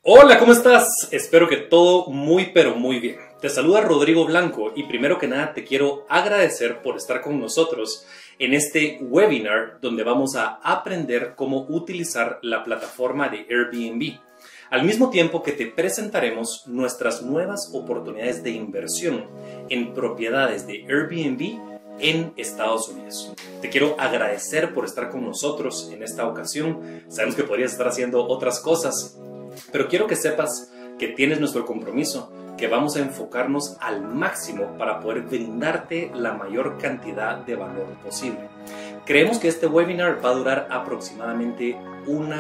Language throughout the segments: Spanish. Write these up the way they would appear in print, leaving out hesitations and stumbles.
Hola, ¿cómo estás? Espero que todo muy pero muy bien. Te saluda Rodrigo Blanco y primero que nada te quiero agradecer por estar con nosotros en este webinar donde vamos a aprender cómo utilizar la plataforma de Airbnb. Al mismo tiempo que te presentaremos nuestras nuevas oportunidades de inversión en propiedades de Airbnb en Estados Unidos. Te quiero agradecer por estar con nosotros en esta ocasión. Sabemos que podrías estar haciendo otras cosas, pero quiero que sepas que tienes nuestro compromiso, que vamos a enfocarnos al máximo para poder brindarte la mayor cantidad de valor posible. Creemos que este webinar va a durar aproximadamente 1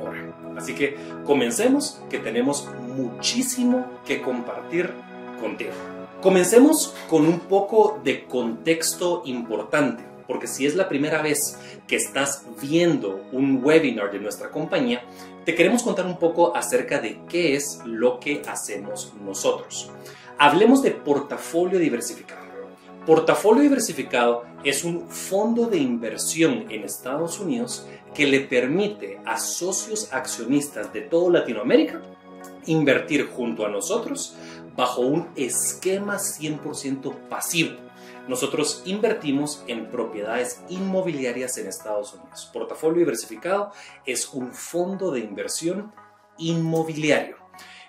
hora. Así que comencemos, que tenemos muchísimo que compartir contigo. Comencemos con un poco de contexto importante, porque si es la primera vez que estás viendo un webinar de nuestra compañía, te queremos contar un poco acerca de qué es lo que hacemos nosotros. Hablemos de portafolio diversificado. Portafolio diversificado es un fondo de inversión en Estados Unidos que le permite a socios accionistas de toda Latinoamérica invertir junto a nosotros bajo un esquema 100% pasivo. Nosotros invertimos en propiedades inmobiliarias en Estados Unidos. Portafolio diversificado es un fondo de inversión inmobiliario.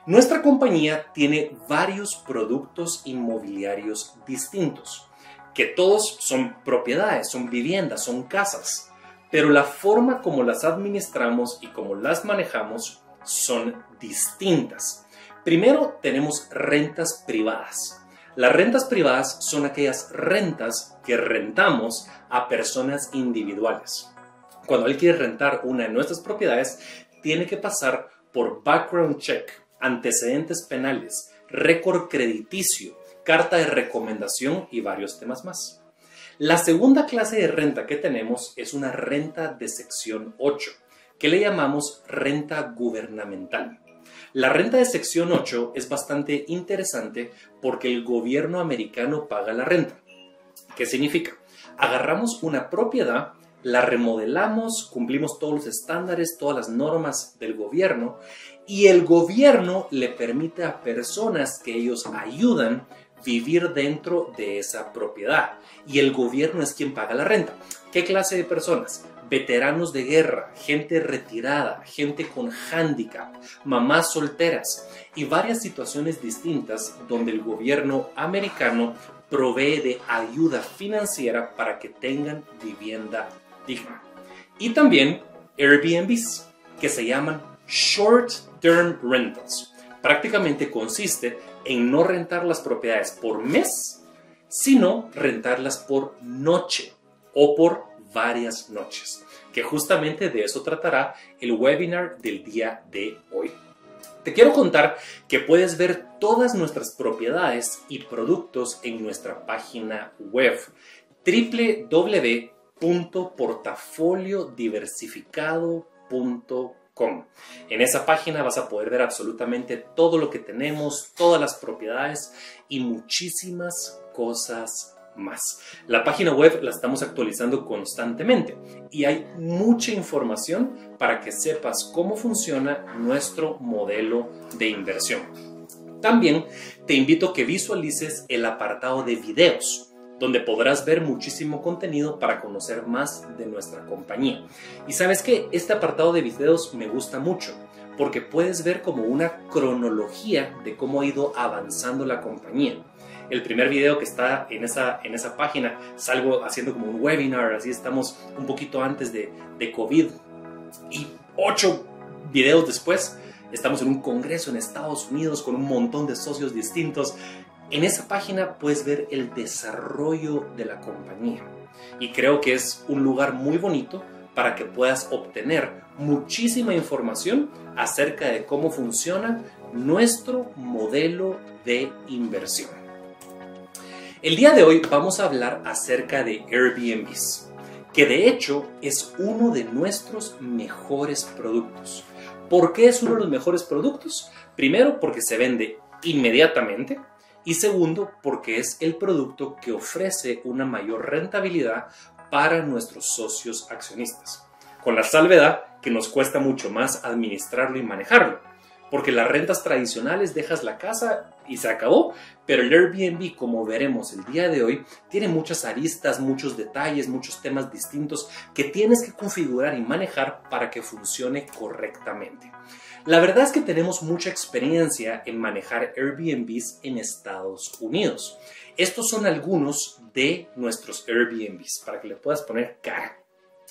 Nuestra compañía tiene varios productos inmobiliarios distintos, que todos son propiedades, son viviendas, son casas, pero la forma como las administramos y como las manejamos son distintas. Primero tenemos rentas privadas. Las rentas privadas son aquellas rentas que rentamos a personas individuales. Cuando alguien quiere rentar una de nuestras propiedades, tiene que pasar por background check, antecedentes penales, récord crediticio, carta de recomendación y varios temas más. La segunda clase de renta que tenemos es una renta de sección 8, que le llamamos renta gubernamental. La renta de sección 8 es bastante interesante porque el gobierno americano paga la renta. ¿Qué significa? Agarramos una propiedad, la remodelamos, cumplimos todos los estándares, todas las normas del gobierno y el gobierno le permite a personas que ellos ayudan vivir dentro de esa propiedad y el gobierno es quien paga la renta. ¿Qué clase de personas? Veteranos de guerra, gente retirada, gente con hándicap, mamás solteras y varias situaciones distintas donde el gobierno americano provee de ayuda financiera para que tengan vivienda digna. Y también Airbnbs, que se llaman Short Term Rentals. Prácticamente consiste en no rentar las propiedades por mes, sino rentarlas por noche o por varias noches, que justamente de eso tratará el webinar del día de hoy. Te quiero contar que puedes ver todas nuestras propiedades y productos en nuestra página web www.portafoliodiversificado.com. En esa página vas a poder ver absolutamente todo lo que tenemos, todas las propiedades y muchísimas cosas más. La página web la estamos actualizando constantemente y hay mucha información para que sepas cómo funciona nuestro modelo de inversión. También te invito a que visualices el apartado de videos, donde podrás ver muchísimo contenido para conocer más de nuestra compañía. Y sabes que este apartado de videos me gusta mucho porque puedes ver como una cronología de cómo ha ido avanzando la compañía. El primer video que está en esa página, salgo haciendo como un webinar, así estamos un poquito antes de COVID. Y 8 videos después, estamos en un congreso en Estados Unidos con un montón de socios distintos. En esa página puedes ver el desarrollo de la compañía. Y creo que es un lugar muy bonito para que puedas obtener muchísima información acerca de cómo funciona nuestro modelo de inversión. El día de hoy vamos a hablar acerca de Airbnbs, que de hecho es uno de nuestros mejores productos. ¿Por qué es uno de los mejores productos? Primero, porque se vende inmediatamente y segundo, porque es el producto que ofrece una mayor rentabilidad para nuestros socios accionistas, con la salvedad que nos cuesta mucho más administrarlo y manejarlo, porque las rentas tradicionales dejas la casa y se acabó, pero el Airbnb, como veremos el día de hoy, tiene muchas aristas, muchos detalles, muchos temas distintos que tienes que configurar y manejar para que funcione correctamente. La verdad es que tenemos mucha experiencia en manejar Airbnbs en Estados Unidos. Estos son algunos de nuestros Airbnbs para que le puedas poner cara.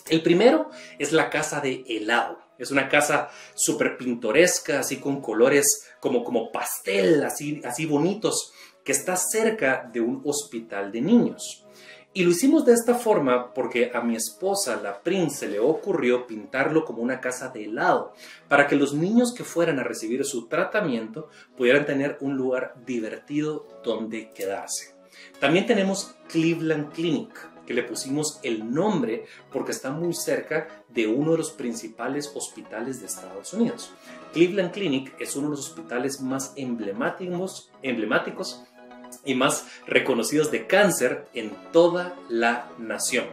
El primero es la casa de helado. Es una casa súper pintoresca, así con colores como pastel, así bonitos, que está cerca de un hospital de niños. Y lo hicimos de esta forma porque a mi esposa, la Prince, se le ocurrió pintarlo como una casa de helado, para que los niños que fueran a recibir su tratamiento pudieran tener un lugar divertido donde quedarse. También tenemos Cleveland Clinic, que le pusimos el nombre porque está muy cerca de uno de los principales hospitales de Estados Unidos. Cleveland Clinic es uno de los hospitales más emblemáticos y más reconocidos de cáncer en toda la nación.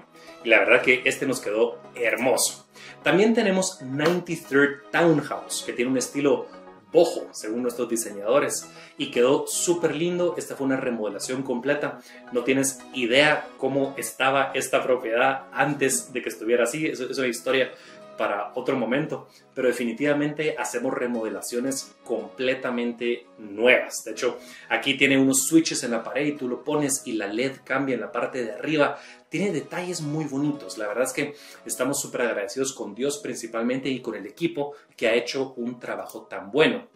Y la verdad que este nos quedó hermoso. También tenemos 93rd Townhouse, que tiene un estilo boho, según nuestros diseñadores, y quedó súper lindo. Esta fue una remodelación completa. No tienes idea cómo estaba esta propiedad antes de que estuviera así. Eso es una historia para otro momento, pero definitivamente hacemos remodelaciones completamente nuevas. De hecho, aquí tiene unos switches en la pared y tú lo pones y la LED cambia en la parte de arriba. Tiene detalles muy bonitos. La verdad es que estamos súper agradecidos con Dios principalmente y con el equipo que ha hecho un trabajo tan bueno.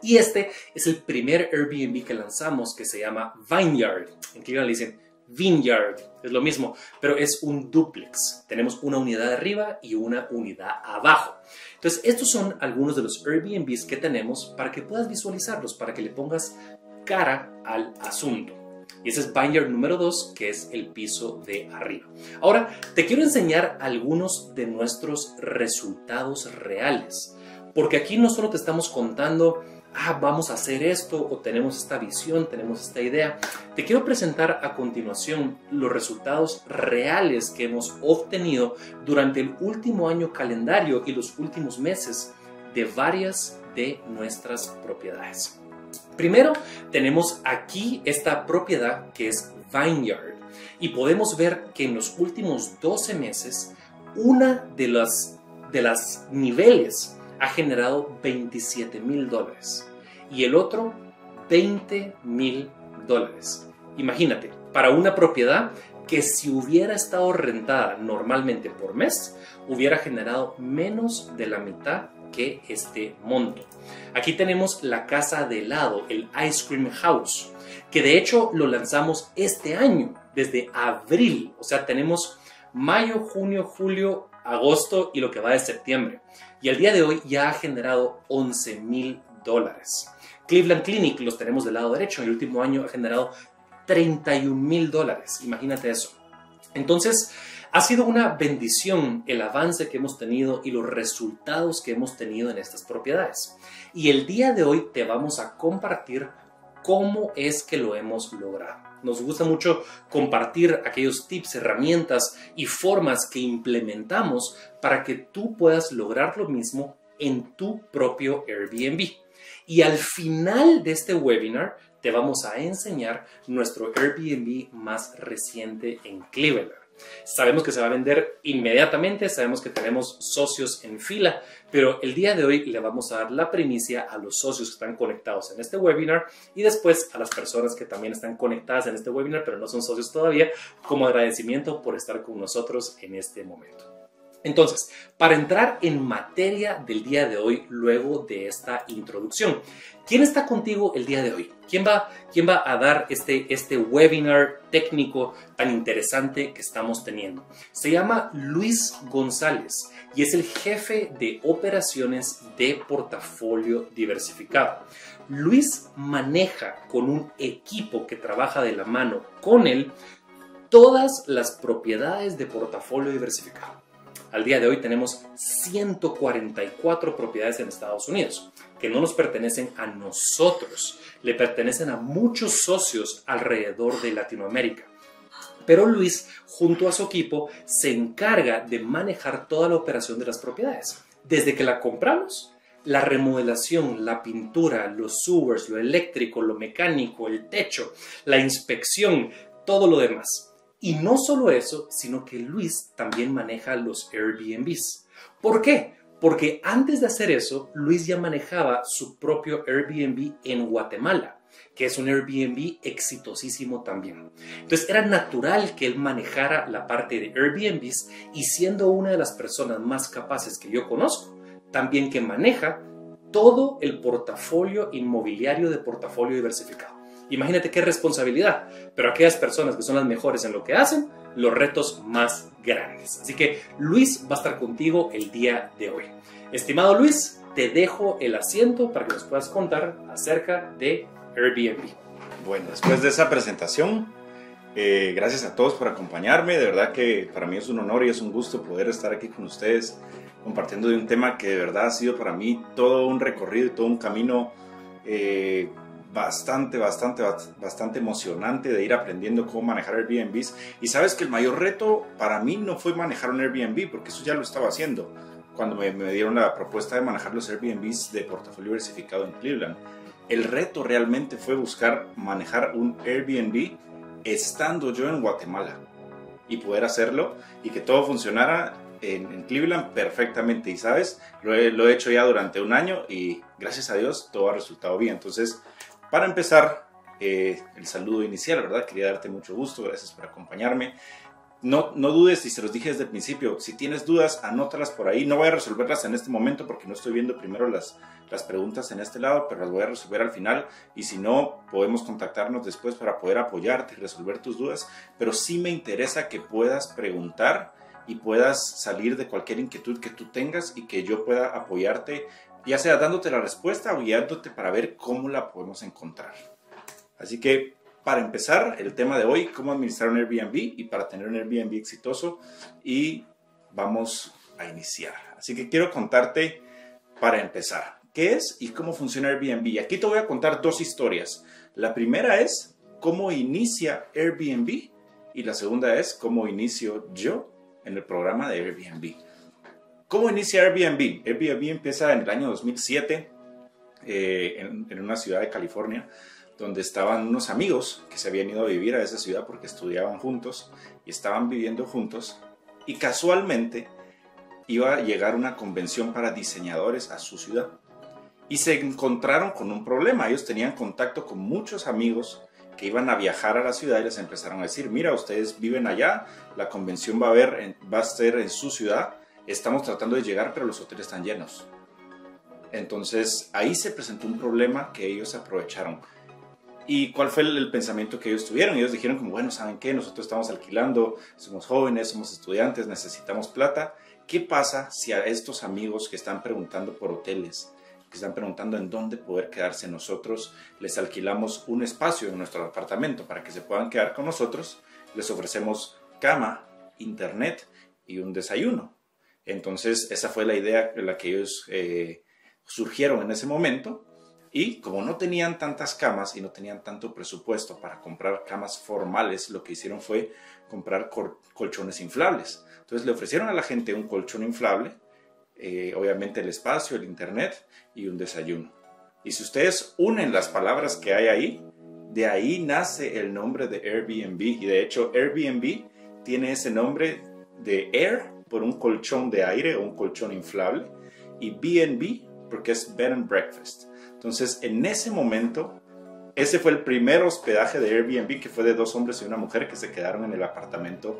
Y este es el primer Airbnb que lanzamos, que se llama Vineyard. En Cleveland le dicen Vineyard, es lo mismo, pero es un duplex. Tenemos una unidad arriba y una unidad abajo. Entonces, estos son algunos de los Airbnbs que tenemos para que puedas visualizarlos, para que le pongas cara al asunto. Y ese es Vineyard número 2, que es el piso de arriba. Ahora, te quiero enseñar algunos de nuestros resultados reales, porque aquí no solo te estamos contando vamos a hacer esto, o tenemos esta visión, tenemos esta idea. Te quiero presentar a continuación los resultados reales que hemos obtenido durante el último año calendario y los últimos meses de varias de nuestras propiedades. Primero, tenemos aquí esta propiedad que es Vineyard, y podemos ver que en los últimos 12 meses, una de las niveles ha generado $27,000 y el otro $20,000. Imagínate, para una propiedad que si hubiera estado rentada normalmente por mes, hubiera generado menos de la mitad que este monto. Aquí tenemos la casa de helado, el Ice Cream House, que de hecho lo lanzamos este año, desde abril. O sea, tenemos mayo, junio, julio, agosto y lo que va de septiembre. Y al día de hoy ya ha generado $11,000. Cleveland Clinic los tenemos del lado derecho. El último año ha generado $31,000. Imagínate eso. Entonces, ha sido una bendición el avance que hemos tenido y los resultados que hemos tenido en estas propiedades. Y el día de hoy te vamos a compartir cómo es que lo hemos logrado. Nos gusta mucho compartir aquellos tips, herramientas y formas que implementamos para que tú puedas lograr lo mismo en tu propio Airbnb. Y al final de este webinar te vamos a enseñar nuestro Airbnb más reciente en Cleveland. Sabemos que se va a vender inmediatamente, sabemos que tenemos socios en fila, pero el día de hoy le vamos a dar la primicia a los socios que están conectados en este webinar y después a las personas que también están conectadas en este webinar pero no son socios todavía, como agradecimiento por estar con nosotros en este momento. Entonces, para entrar en materia del día de hoy, luego de esta introducción, ¿quién está contigo el día de hoy? ¿Quién va a dar este webinar técnico tan interesante que estamos teniendo? Se llama Luis González y es el jefe de operaciones de Portafolio Diversificado. Luis maneja con un equipo que trabaja de la mano con él todas las propiedades de Portafolio Diversificado. Al día de hoy tenemos 144 propiedades en Estados Unidos que no nos pertenecen a nosotros, le pertenecen a muchos socios alrededor de Latinoamérica. Pero Luis, junto a su equipo, se encarga de manejar toda la operación de las propiedades. Desde que la compramos, la remodelación, la pintura, los sewers, lo eléctrico, lo mecánico, el techo, la inspección, todo lo demás. Y no solo eso, sino que Luis también maneja los Airbnbs. ¿Por qué? Porque antes de hacer eso, Luis ya manejaba su propio Airbnb en Guatemala, que es un Airbnb exitosísimo también. Entonces era natural que él manejara la parte de Airbnbs y siendo una de las personas más capaces que yo conozco, también que maneja todo el portafolio inmobiliario de Portafolio Diversificado. Imagínate qué responsabilidad, pero aquellas personas que son las mejores en lo que hacen, los retos más grandes. Así que Luis va a estar contigo el día de hoy. Estimado Luis, te dejo el asiento para que nos puedas contar acerca de Airbnb. Bueno, después de esa presentación, gracias a todos por acompañarme. De verdad que para mí es un honor y es un gusto poder estar aquí con ustedes compartiendo de un tema que de verdad ha sido para mí todo un recorrido y todo un camino bastante emocionante de ir aprendiendo cómo manejar Airbnbs. Y sabes que el mayor reto para mí no fue manejar un Airbnb, porque eso ya lo estaba haciendo cuando me dieron la propuesta de manejar los Airbnbs de Portafolio Diversificado en Cleveland. El reto realmente fue buscar manejar un Airbnb estando yo en Guatemala y poder hacerlo y que todo funcionara en Cleveland perfectamente. Y sabes, lo he hecho ya durante un año y gracias a Dios todo ha resultado bien. Entonces, para empezar, el saludo inicial, ¿verdad? Quería darte mucho gusto, gracias por acompañarme. No dudes, y se los dije desde el principio, si tienes dudas, anótalas por ahí. No voy a resolverlas en este momento porque no estoy viendo primero las preguntas en este lado, pero las voy a resolver al final. Y si no, podemos contactarnos después para poder apoyarte y resolver tus dudas. Pero sí me interesa que puedas preguntar y puedas salir de cualquier inquietud que tú tengas y que yo pueda apoyarte, ya sea dándote la respuesta o guiándote para ver cómo la podemos encontrar. Así que, para empezar, el tema de hoy, cómo administrar un Airbnb y para tener un Airbnb exitoso, y vamos a iniciar. Así que quiero contarte, para empezar, qué es y cómo funciona Airbnb. Aquí te voy a contar dos historias. La primera es cómo inicia Airbnb y la segunda es cómo inicio yo en el programa de Airbnb. ¿Cómo inicia Airbnb? Airbnb empieza en el año 2007 en una ciudad de California, donde estaban unos amigos que se habían ido a vivir a esa ciudad porque estudiaban juntos y estaban viviendo juntos, y casualmente iba a llegar una convención para diseñadores a su ciudad y se encontraron con un problema. Ellos tenían contacto con muchos amigos que iban a viajar a la ciudad y les empezaron a decir: mira, ustedes viven allá, la convención va a ser en su ciudad, estamos tratando de llegar pero los hoteles están llenos. Entonces ahí se presentó un problema que ellos aprovecharon. ¿Y cuál fue el pensamiento que ellos tuvieron? Ellos dijeron como, bueno, ¿saben qué? Nosotros estamos alquilando, somos jóvenes, somos estudiantes, necesitamos plata. ¿Qué pasa si a estos amigos que están preguntando por hoteles, que están preguntando en dónde poder quedarse, nosotros les alquilamos un espacio en nuestro apartamento para que se puedan quedar con nosotros? Les ofrecemos cama, internet y un desayuno. Entonces esa fue la idea en la que ellos surgieron en ese momento. Y como no tenían tantas camas y no tenían tanto presupuesto para comprar camas formales, lo que hicieron fue comprar colchones inflables. Entonces le ofrecieron a la gente un colchón inflable, obviamente el espacio, el internet y un desayuno. Y si ustedes unen las palabras que hay ahí, de ahí nace el nombre de Airbnb. Y de hecho Airbnb tiene ese nombre de air por un colchón de aire o un colchón inflable, y B&B porque es bed and breakfast. Entonces, en ese momento, ese fue el primer hospedaje de Airbnb, que fue de dos hombres y una mujer que se quedaron en el apartamento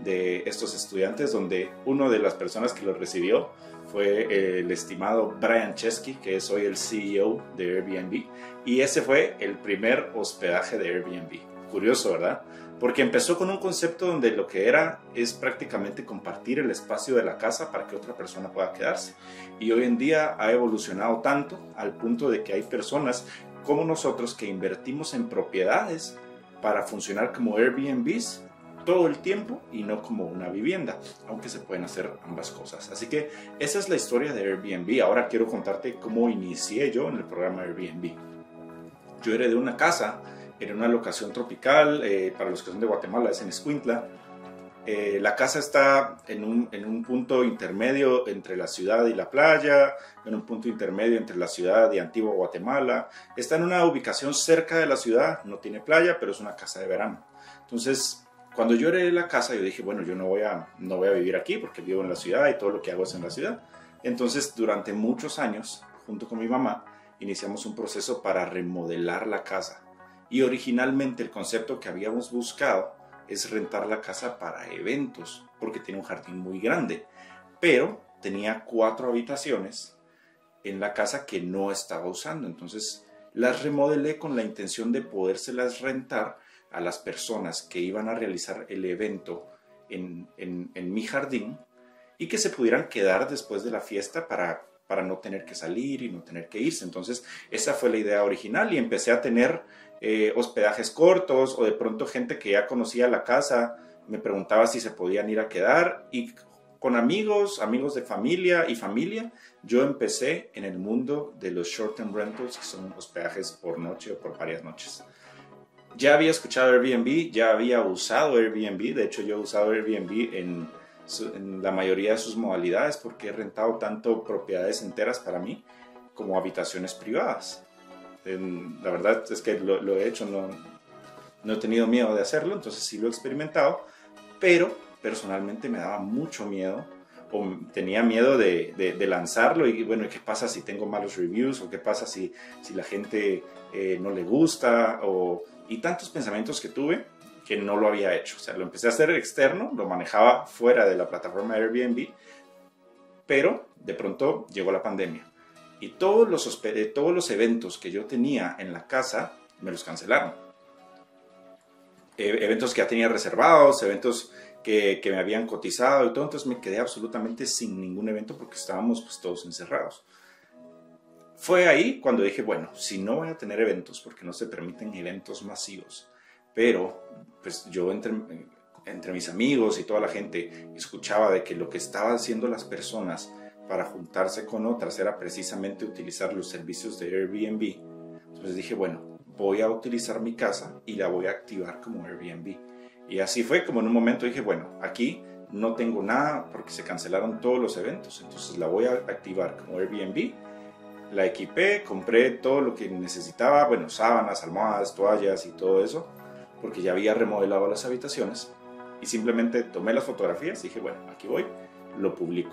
de estos estudiantes, donde una de las personas que los recibió fue el estimado Brian Chesky, que es hoy el CEO de Airbnb, y ese fue el primer hospedaje de Airbnb. Curioso, ¿verdad? Porque empezó con un concepto donde lo que era es prácticamente compartir el espacio de la casa para que otra persona pueda quedarse. Y hoy en día ha evolucionado tanto al punto de que hay personas como nosotros que invertimos en propiedades para funcionar como Airbnbs todo el tiempo y no como una vivienda, aunque se pueden hacer ambas cosas. Así que esa es la historia de Airbnb. Ahora quiero contarte cómo inicié yo en el programa Airbnb. Yo heredé una casa en una locación tropical, para los que son de Guatemala es en Escuintla. La casa está en un punto intermedio entre la ciudad y la playa, en un punto intermedio entre la ciudad y Antigua Guatemala. Está en una ubicación cerca de la ciudad, no tiene playa, pero es una casa de verano. Entonces, cuando yo heredé la casa, yo dije, bueno, yo no voy a vivir aquí porque vivo en la ciudad y todo lo que hago es en la ciudad. Entonces, durante muchos años, junto con mi mamá, iniciamos un proceso para remodelar la casa. Y originalmente el concepto que habíamos buscado es rentar la casa para eventos, porque tiene un jardín muy grande, pero tenía 4 habitaciones en la casa que no estaba usando. Entonces las remodelé con la intención de podérselas rentar a las personas que iban a realizar el evento en mi jardín y que se pudieran quedar después de la fiesta para no tener que salir y no tener que irse. Entonces esa fue la idea original y empecé a tener hospedajes cortos, o de pronto gente que ya conocía la casa me preguntaba si se podían ir a quedar, y con amigos de familia y familia, yo empecé en el mundo de los short-term rentals, que son hospedajes por noche o por varias noches. Ya había escuchado Airbnb, ya había usado Airbnb, de hecho yo he usado Airbnb en la mayoría de sus modalidades porque he rentado tanto propiedades enteras para mí como habitaciones privadas. La verdad es que lo he hecho, no he tenido miedo de hacerlo, entonces sí lo he experimentado, pero personalmente me daba mucho miedo, o tenía miedo de lanzarlo, y bueno, ¿qué pasa si tengo malos reviews? ¿O qué pasa si la gente no le gusta? Y tantos pensamientos que tuve que no lo había hecho. O sea, lo empecé a hacer externo, lo manejaba fuera de la plataforma de Airbnb, pero de pronto llegó la pandemia. Y todos los eventos que yo tenía en la casa me los cancelaron. Eventos que ya tenía reservados, eventos que me habían cotizado y todo. Entonces me quedé absolutamente sin ningún evento porque estábamos pues todos encerrados. Fue ahí cuando dije, bueno, si no voy a tener eventos, porque no se permiten eventos masivos, pero pues yo entre mis amigos y toda la gente escuchaba de que lo que estaban haciendo las personas para juntarse con otras era precisamente utilizar los servicios de Airbnb. Entonces dije, bueno, voy a utilizar mi casa y la voy a activar como Airbnb. Y así fue como en un momento dije, bueno, aquí no tengo nada porque se cancelaron todos los eventos, entonces la voy a activar como Airbnb. La equipé, compré todo lo que necesitaba, bueno, sábanas, almohadas, toallas y todo eso, porque ya había remodelado las habitaciones, y simplemente tomé las fotografías y dije, bueno, aquí voy, lo publico.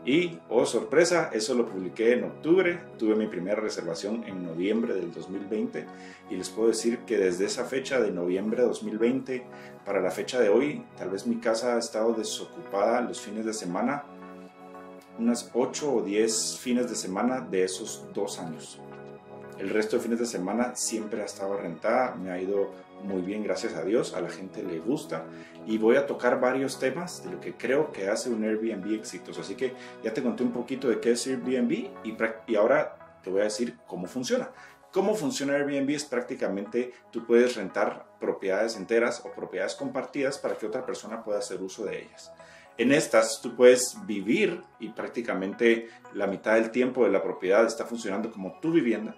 Y, oh sorpresa, eso lo publiqué en octubre, tuve mi primera reservación en noviembre del 2020, y les puedo decir que desde esa fecha de noviembre de 2020 para la fecha de hoy, tal vez mi casa ha estado desocupada los fines de semana, unas 8 o 10 fines de semana de esos 2 años. El resto de fines de semana siempre ha estado rentada, me ha ido muy bien, gracias a Dios, a la gente le gusta, y voy a tocar varios temas de lo que creo que hace un Airbnb exitoso. Así que ya te conté un poquito de qué es Airbnb y ahora te voy a decir cómo funciona. Cómo funciona Airbnb es prácticamente tú puedes rentar propiedades enteras o propiedades compartidas para que otra persona pueda hacer uso de ellas. En estas tú puedes vivir y prácticamente la mitad del tiempo de la propiedad está funcionando como tu vivienda,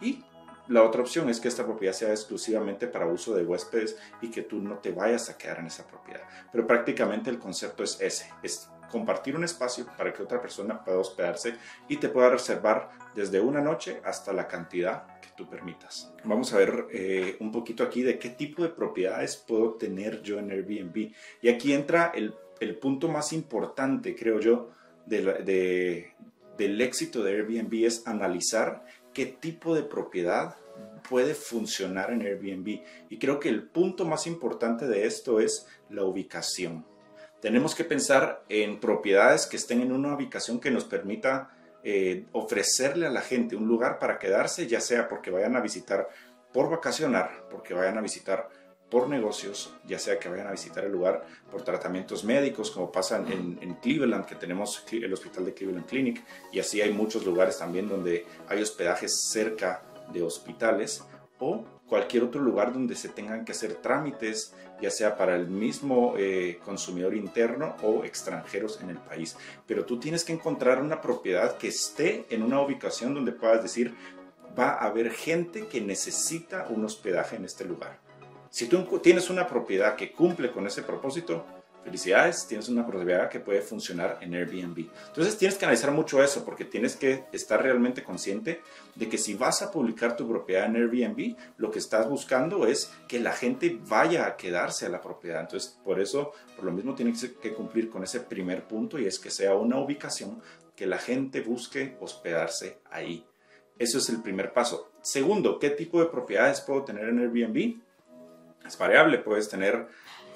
y la otra opción es que esta propiedad sea exclusivamente para uso de huéspedes y que tú no te vayas a quedar en esa propiedad. Pero prácticamente el concepto es ese, es compartir un espacio para que otra persona pueda hospedarse y te pueda reservar desde una noche hasta la cantidad que tú permitas. Vamos a ver un poquito aquí de qué tipo de propiedades puedo tener yo en Airbnb. Y aquí entra el punto más importante, creo yo, del éxito de Airbnb, es analizar qué tipo de propiedad puede funcionar en Airbnb. Y creo que el punto más importante de esto es la ubicación. Tenemos que pensar en propiedades que estén en una ubicación que nos permita ofrecerle a la gente un lugar para quedarse, ya sea porque vayan a visitar por vacacionar, porque vayan a visitar por negocios, ya sea que vayan a visitar el lugar por tratamientos médicos, como pasa en Cleveland, que tenemos el hospital de Cleveland Clinic, y así hay muchos lugares también donde hay hospedajes cerca de hospitales, o cualquier otro lugar donde se tengan que hacer trámites, ya sea para el mismo consumidor interno o extranjeros en el país. Pero tú tienes que encontrar una propiedad que esté en una ubicación donde puedas decir, va a haber gente que necesita un hospedaje en este lugar. Si tú tienes una propiedad que cumple con ese propósito, felicidades, tienes una propiedad que puede funcionar en Airbnb. Entonces tienes que analizar mucho eso, porque tienes que estar realmente consciente de que si vas a publicar tu propiedad en Airbnb, lo que estás buscando es que la gente vaya a quedarse a la propiedad. Entonces, por lo mismo tienes que cumplir con ese primer punto, y es que sea una ubicación que la gente busque hospedarse ahí. Eso es el primer paso. Segundo, ¿qué tipo de propiedades puedo tener en Airbnb? Es variable, puedes tener,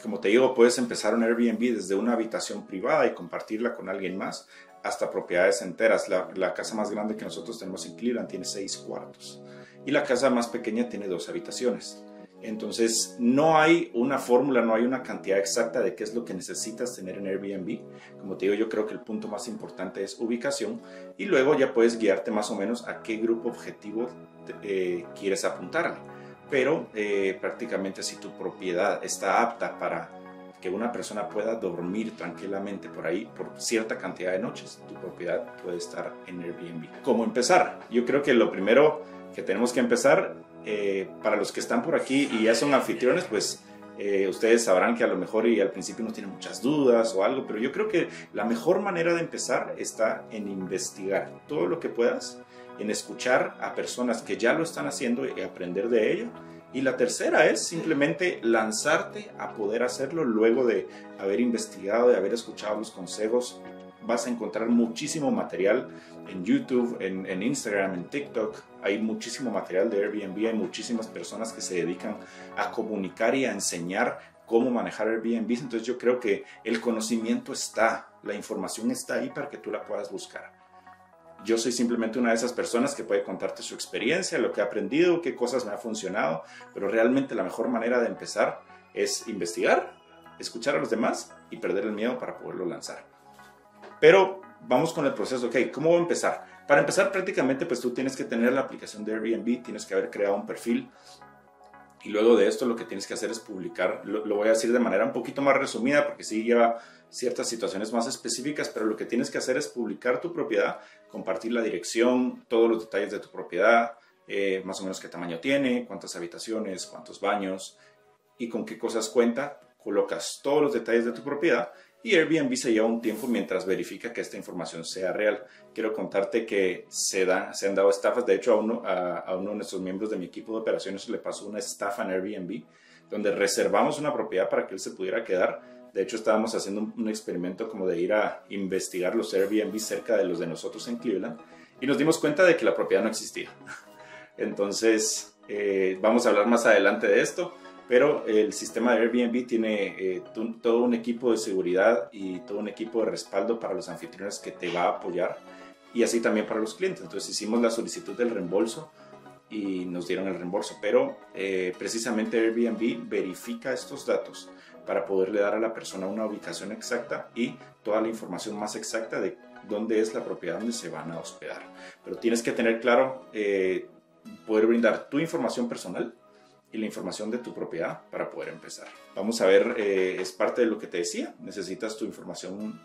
como te digo, puedes empezar un Airbnb desde una habitación privada y compartirla con alguien más, hasta propiedades enteras. La casa más grande que nosotros tenemos en Cleveland tiene 6 cuartos y la casa más pequeña tiene 2 habitaciones. Entonces no hay una fórmula, no hay una cantidad exacta de qué es lo que necesitas tener en Airbnb. Como te digo, yo creo que el punto más importante es ubicación, y luego ya puedes guiarte más o menos a qué grupo objetivo quieres apuntarle. Pero prácticamente si tu propiedad está apta para que una persona pueda dormir tranquilamente por ahí por cierta cantidad de noches, tu propiedad puede estar en Airbnb. ¿Cómo empezar? Yo creo que lo primero que tenemos que empezar, para los que están por aquí y ya son anfitriones, pues ustedes sabrán que a lo mejor y al principio no tienen muchas dudas o algo, pero yo creo que la mejor manera de empezar está en investigar todo lo que puedas, en escuchar a personas que ya lo están haciendo y aprender de ello. Y la tercera es simplemente lanzarte a poder hacerlo luego de haber investigado, de haber escuchado los consejos. Vas a encontrar muchísimo material en YouTube, en Instagram, en TikTok. Hay muchísimo material de Airbnb, hay muchísimas personas que se dedican a comunicar y a enseñar cómo manejar Airbnb. Entonces yo creo que el conocimiento está, la información está ahí para que tú la puedas buscar. Yo soy simplemente una de esas personas que puede contarte su experiencia, lo que ha aprendido, qué cosas me ha funcionado, pero realmente la mejor manera de empezar es investigar, escuchar a los demás y perder el miedo para poderlo lanzar. Pero vamos con el proceso. Ok, ¿cómo voy a empezar? Para empezar, prácticamente pues tú tienes que tener la aplicación de Airbnb, tienes que haber creado un perfil, y luego de esto lo que tienes que hacer es publicar. Lo voy a decir de manera un poquito más resumida porque sí lleva ciertas situaciones más específicas, pero lo que tienes que hacer es publicar tu propiedad, compartir la dirección, todos los detalles de tu propiedad, más o menos qué tamaño tiene, cuántas habitaciones, cuántos baños y con qué cosas cuenta. Colocas todos los detalles de tu propiedad y Airbnb se lleva un tiempo mientras verifica que esta información sea real. Quiero contarte que se han dado estafas. De hecho, a uno de nuestros miembros de mi equipo de operaciones le pasó una estafa en Airbnb, donde reservamos una propiedad para que él se pudiera quedar. De hecho, estábamos haciendo un experimento como de ir a investigar los Airbnb cerca de los de nosotros en Cleveland, y nos dimos cuenta de que la propiedad no existía. Entonces, vamos a hablar más adelante de esto. Pero el sistema de Airbnb tiene todo un equipo de seguridad y todo un equipo de respaldo para los anfitriones que te va a apoyar, y así también para los clientes. Entonces hicimos la solicitud del reembolso y nos dieron el reembolso, pero precisamente Airbnb verifica estos datos para poderle dar a la persona una ubicación exacta y toda la información más exacta de dónde es la propiedad donde se van a hospedar. Pero tienes que tener claro, poder brindar tu información personal y la información de tu propiedad para poder empezar. Vamos a ver, es parte de lo que te decía, necesitas tu información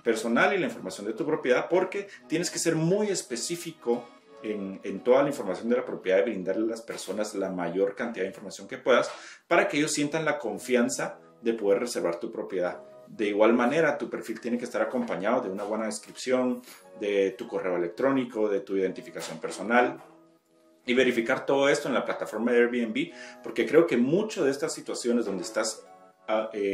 personal y la información de tu propiedad, porque tienes que ser muy específico en toda la información de la propiedad y brindarle a las personas la mayor cantidad de información que puedas para que ellos sientan la confianza de poder reservar tu propiedad. De igual manera, tu perfil tiene que estar acompañado de una buena descripción, de tu correo electrónico, de tu identificación personal, y verificar todo esto en la plataforma de Airbnb, porque creo que muchas de estas situaciones donde estás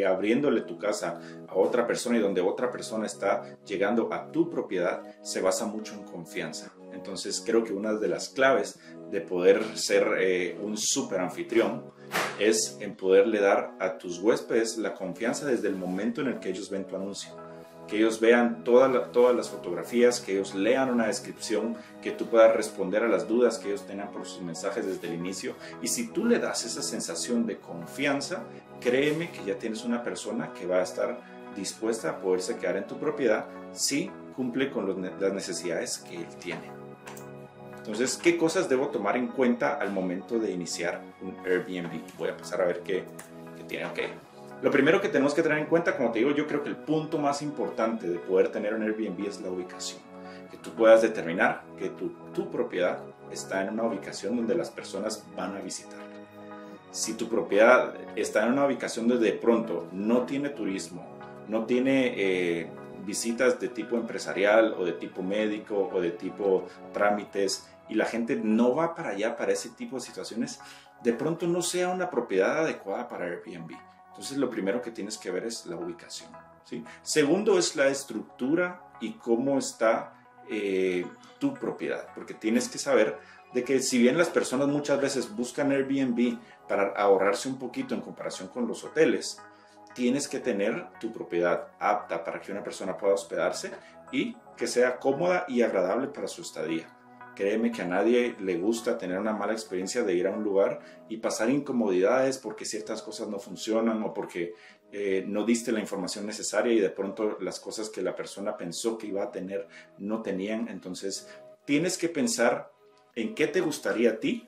abriéndole tu casa a otra persona y donde otra persona está llegando a tu propiedad se basa mucho en confianza. Entonces creo que una de las claves de poder ser un súper anfitrión es en poderle dar a tus huéspedes la confianza desde el momento en el que ellos ven tu anuncio. Que ellos vean todas las fotografías, que ellos lean una descripción, que tú puedas responder a las dudas que ellos tengan por sus mensajes desde el inicio. Y si tú le das esa sensación de confianza, créeme que ya tienes una persona que va a estar dispuesta a poderse quedar en tu propiedad si cumple con las necesidades que él tiene. Entonces, ¿qué cosas debo tomar en cuenta al momento de iniciar un Airbnb? Voy a pasar a ver qué tiene. Ok. Lo primero que tenemos que tener en cuenta, como te digo, yo creo que el punto más importante de poder tener un Airbnb es la ubicación. Que tú puedas determinar que tu propiedad está en una ubicación donde las personas van a visitar. Si tu propiedad está en una ubicación donde de pronto no tiene turismo, no tiene visitas de tipo empresarial o de tipo médico o de tipo trámites, y la gente no va para allá para ese tipo de situaciones, de pronto no sea una propiedad adecuada para Airbnb. Entonces lo primero que tienes que ver es la ubicación, ¿sí? Segundo es la estructura y cómo está tu propiedad, porque tienes que saber de que si bien las personas muchas veces buscan Airbnb para ahorrarse un poquito en comparación con los hoteles, tienes que tener tu propiedad apta para que una persona pueda hospedarse y que sea cómoda y agradable para su estadía. Créeme que a nadie le gusta tener una mala experiencia de ir a un lugar y pasar incomodidades porque ciertas cosas no funcionan o porque no diste la información necesaria y de pronto las cosas que la persona pensó que iba a tener no tenían. Entonces tienes que pensar en qué te gustaría a ti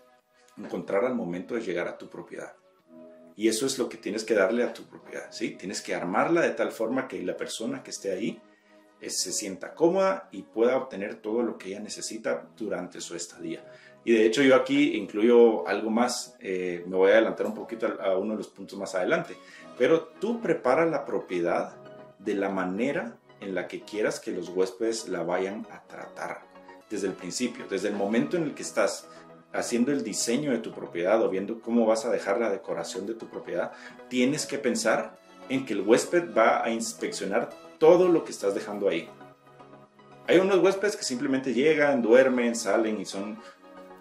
encontrar al momento de llegar a tu propiedad. Y eso es lo que tienes que darle a tu propiedad, ¿sí? Tienes que armarla de tal forma que la persona que esté ahí se sienta cómoda y pueda obtener todo lo que ella necesita durante su estadía. Y de hecho yo aquí incluyo algo más, me voy a adelantar un poquito a uno de los puntos más adelante, pero tú prepara la propiedad de la manera en la que quieras que los huéspedes la vayan a tratar desde el principio, desde el momento en el que estás haciendo el diseño de tu propiedad o viendo cómo vas a dejar la decoración de tu propiedad. Tienes que pensar en que el huésped va a inspeccionar todo lo que estás dejando ahí. Hay unos huéspedes que simplemente llegan, duermen, salen y son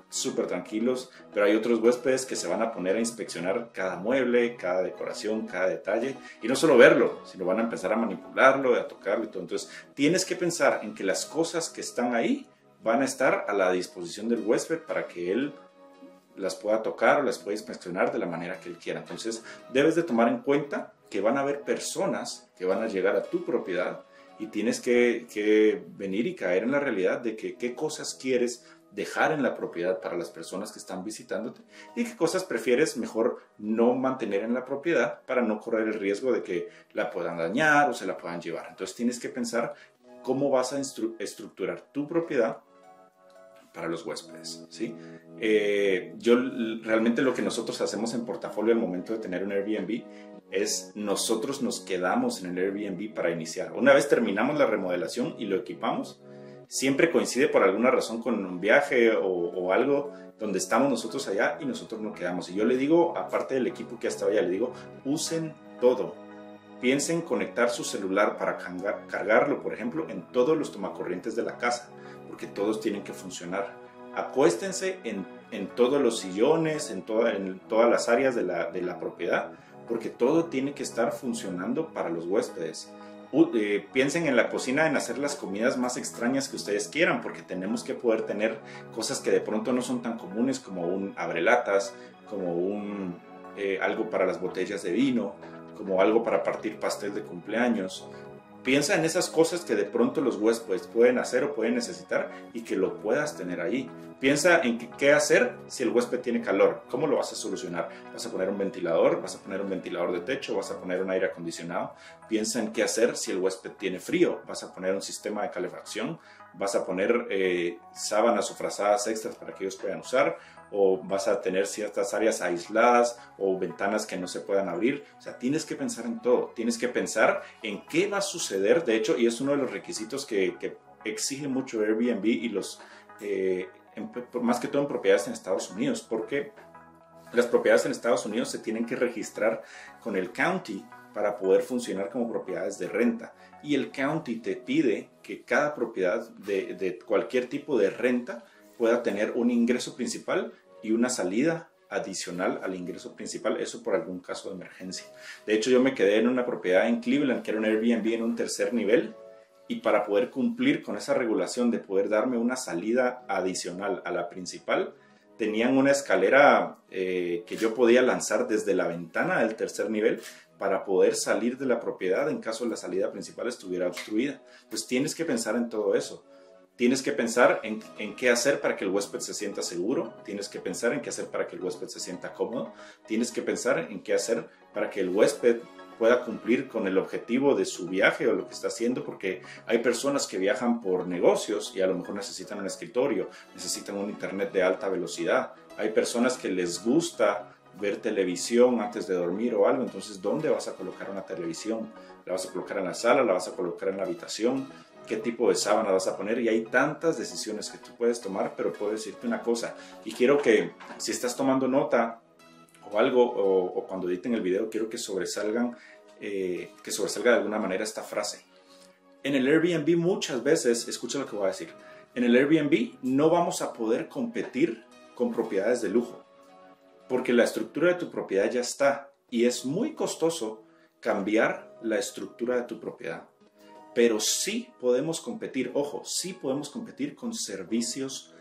súper tranquilos, pero hay otros huéspedes que se van a poner a inspeccionar cada mueble, cada decoración, cada detalle, y no solo verlo, sino van a empezar a manipularlo, a tocarlo y todo. Entonces tienes que pensar en que las cosas que están ahí van a estar a la disposición del huésped para que él las pueda tocar o las pueda inspeccionar de la manera que él quiera. Entonces debes de tomar en cuenta que van a haber personas que van a llegar a tu propiedad y tienes que venir y caer en la realidad de que qué cosas quieres dejar en la propiedad para las personas que están visitándote y qué cosas prefieres mejor no mantener en la propiedad para no correr el riesgo de que la puedan dañar o se la puedan llevar. Entonces tienes que pensar cómo vas a estructurar tu propiedad para los huéspedes, ¿sí? Realmente lo que nosotros hacemos en Portafolio al momento de tener un Airbnb es nosotros nos quedamos en el Airbnb para iniciar. Una vez terminamos la remodelación y lo equipamos, siempre coincide por alguna razón con un viaje o algo donde estamos nosotros allá y nosotros nos quedamos. Y yo le digo, aparte del equipo que ha estado allá, le digo, usen todo. Piensen conectar su celular para cargarlo, por ejemplo, en todos los tomacorrientes de la casa, porque todos tienen que funcionar. Acuéstense en todos los sillones, en todas las áreas de la propiedad, porque todo tiene que estar funcionando para los huéspedes. Piensen en la cocina en hacer las comidas más extrañas que ustedes quieran, porque tenemos que poder tener cosas que de pronto no son tan comunes, como un abrelatas, como algo para las botellas de vino, como algo para partir pastel de cumpleaños. Piensa en esas cosas que de pronto los huéspedes pueden hacer o pueden necesitar y que lo puedas tener ahí. Piensa en qué hacer si el huésped tiene calor. ¿Cómo lo vas a solucionar? ¿Vas a poner un ventilador? ¿Vas a poner un ventilador de techo? ¿Vas a poner un aire acondicionado? Piensa en qué hacer si el huésped tiene frío. ¿Vas a poner un sistema de calefacción? ¿Vas a poner sábanas o frazadas extras para que ellos puedan usar? ¿O vas a tener ciertas áreas aisladas o ventanas que no se puedan abrir? O sea, tienes que pensar en todo. Tienes que pensar en qué va a suceder. De hecho, y es uno de los requisitos que exige mucho Airbnb y más que todo en propiedades en Estados Unidos, porque las propiedades en Estados Unidos se tienen que registrar con el county para poder funcionar como propiedades de renta. Y el county te pide que cada propiedad de cualquier tipo de renta pueda tener un ingreso principal y una salida adicional al ingreso principal, eso por algún caso de emergencia. De hecho, yo me quedé en una propiedad en Cleveland que era un Airbnb en un tercer nivel, y para poder cumplir con esa regulación de poder darme una salida adicional a la principal, tenían una escalera que yo podía lanzar desde la ventana del tercer nivel para poder salir de la propiedad en caso la salida principal estuviera obstruida. Pues tienes que pensar en todo eso. Tienes que pensar en qué hacer para que el huésped se sienta seguro. Tienes que pensar en qué hacer para que el huésped se sienta cómodo. Tienes que pensar en qué hacer para que el huésped pueda cumplir con el objetivo de su viaje o lo que está haciendo, porque hay personas que viajan por negocios y a lo mejor necesitan un escritorio, necesitan un internet de alta velocidad. Hay personas que les gusta ver televisión antes de dormir o algo, entonces ¿dónde vas a colocar una televisión? ¿La vas a colocar en la sala? ¿La vas a colocar en la habitación? ¿Qué tipo de sábana vas a poner? Y hay tantas decisiones que tú puedes tomar, pero puedo decirte una cosa, y quiero que si estás tomando nota o algo, o cuando editen el video, quiero que sobresalga de alguna manera esta frase. En el Airbnb muchas veces, escucha lo que voy a decir, en el Airbnb no vamos a poder competir con propiedades de lujo, porque la estructura de tu propiedad ya está y es muy costoso cambiar la estructura de tu propiedad. Pero sí podemos competir, ojo, sí podemos competir con servicios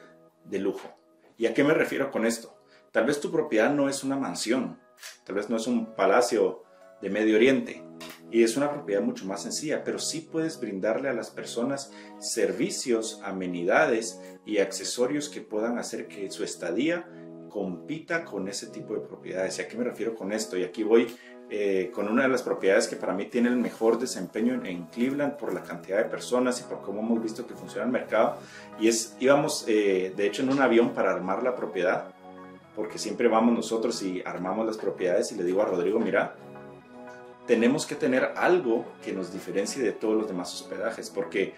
de lujo. ¿Y a qué me refiero con esto? Tal vez tu propiedad no es una mansión, tal vez no es un palacio de Medio Oriente y es una propiedad mucho más sencilla, pero sí puedes brindarle a las personas servicios, amenidades y accesorios que puedan hacer que su estadía compita con ese tipo de propiedades. ¿Y a qué me refiero con esto? Y aquí voy con una de las propiedades que para mí tiene el mejor desempeño en Cleveland por la cantidad de personas y por cómo hemos visto que funciona el mercado. Y íbamos de hecho en un avión para armar la propiedad, porque siempre vamos nosotros y armamos las propiedades, y le digo a Rodrigo, mira, tenemos que tener algo que nos diferencie de todos los demás hospedajes, porque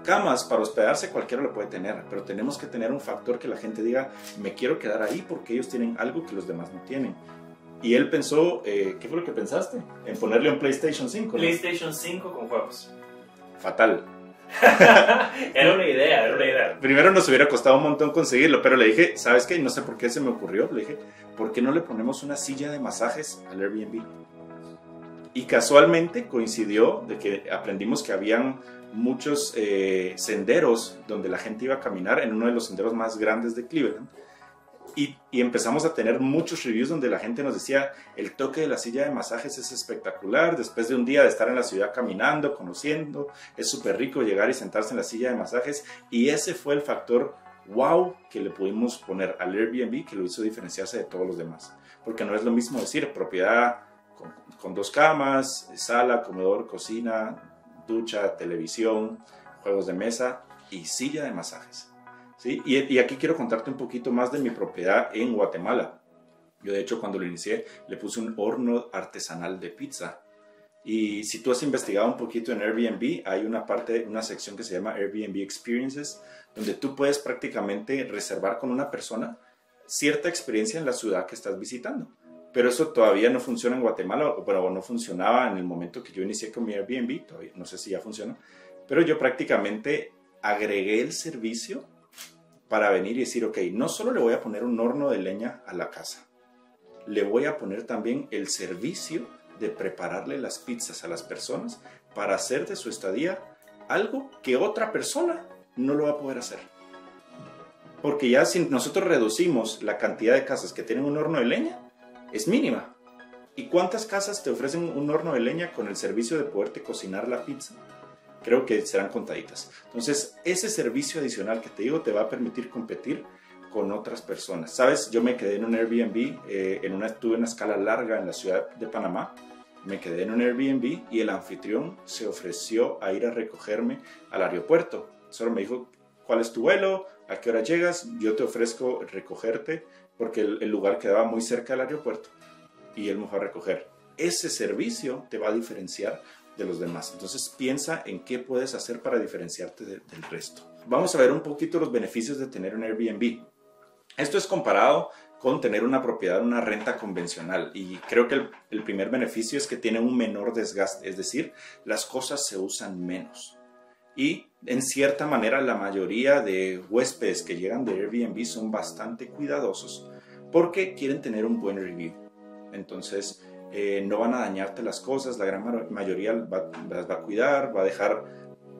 camas para hospedarse cualquiera lo puede tener, pero tenemos que tener un factor que la gente diga, me quiero quedar ahí porque ellos tienen algo que los demás no tienen. Y él pensó, ¿qué fue lo que pensaste? En ponerle un PlayStation 5, ¿no? PlayStation 5 con juegos. Fatal. Era una idea. Primero nos hubiera costado un montón conseguirlo, pero le dije, ¿sabes qué? No sé por qué se me ocurrió. Le dije, ¿por qué no le ponemos una silla de masajes al Airbnb? Y casualmente coincidió de que aprendimos que habían muchos senderos donde la gente iba a caminar en uno de los senderos más grandes de Cleveland. Y empezamos a tener muchos reviews donde la gente nos decía, el toque de la silla de masajes es espectacular, después de un día de estar en la ciudad caminando, conociendo, es súper rico llegar y sentarse en la silla de masajes. Y ese fue el factor wow que le pudimos poner al Airbnb, que lo hizo diferenciarse de todos los demás. Porque no es lo mismo decir propiedad con 2 camas, sala, comedor, cocina, ducha, televisión, juegos de mesa y silla de masajes. ¿Sí? Y aquí quiero contarte un poquito más de mi propiedad en Guatemala. Yo de hecho cuando lo inicié le puse un horno artesanal de pizza. Y si tú has investigado un poquito en Airbnb, hay una sección que se llama Airbnb Experiences, donde tú puedes prácticamente reservar con una persona cierta experiencia en la ciudad que estás visitando. Pero eso todavía no funciona en Guatemala, pero no funcionaba en el momento que yo inicié con mi Airbnb, todavía no sé si ya funciona. Pero yo prácticamente agregué el servicio para venir y decir, ok, no solo le voy a poner un horno de leña a la casa, le voy a poner también el servicio de prepararle las pizzas a las personas para hacer de su estadía algo que otra persona no lo va a poder hacer. Porque ya si nosotros reducimos la cantidad de casas que tienen un horno de leña, es mínima. ¿Y cuántas casas te ofrecen un horno de leña con el servicio de poderte cocinar la pizza? Creo que serán contaditas. Entonces, ese servicio adicional que te digo te va a permitir competir con otras personas. ¿Sabes? Yo me quedé en un Airbnb, tuve una escala larga en la ciudad de Panamá. Me quedé en un Airbnb y el anfitrión se ofreció a ir a recogerme al aeropuerto. Solo me dijo, ¿cuál es tu vuelo? ¿A qué hora llegas? Yo te ofrezco recogerte porque el lugar quedaba muy cerca del aeropuerto y él me fue a recoger. Ese servicio te va a diferenciar de los demás. Entonces piensa en qué puedes hacer para diferenciarte del resto. Vamos a ver un poquito los beneficios de tener un Airbnb. Esto es comparado con tener una propiedad, una renta convencional, y creo que el primer beneficio es que tiene un menor desgaste, es decir, las cosas se usan menos. Y en cierta manera la mayoría de huéspedes que llegan de Airbnb son bastante cuidadosos porque quieren tener un buen review. Entonces no van a dañarte las cosas, la gran mayoría las va a cuidar, va a dejar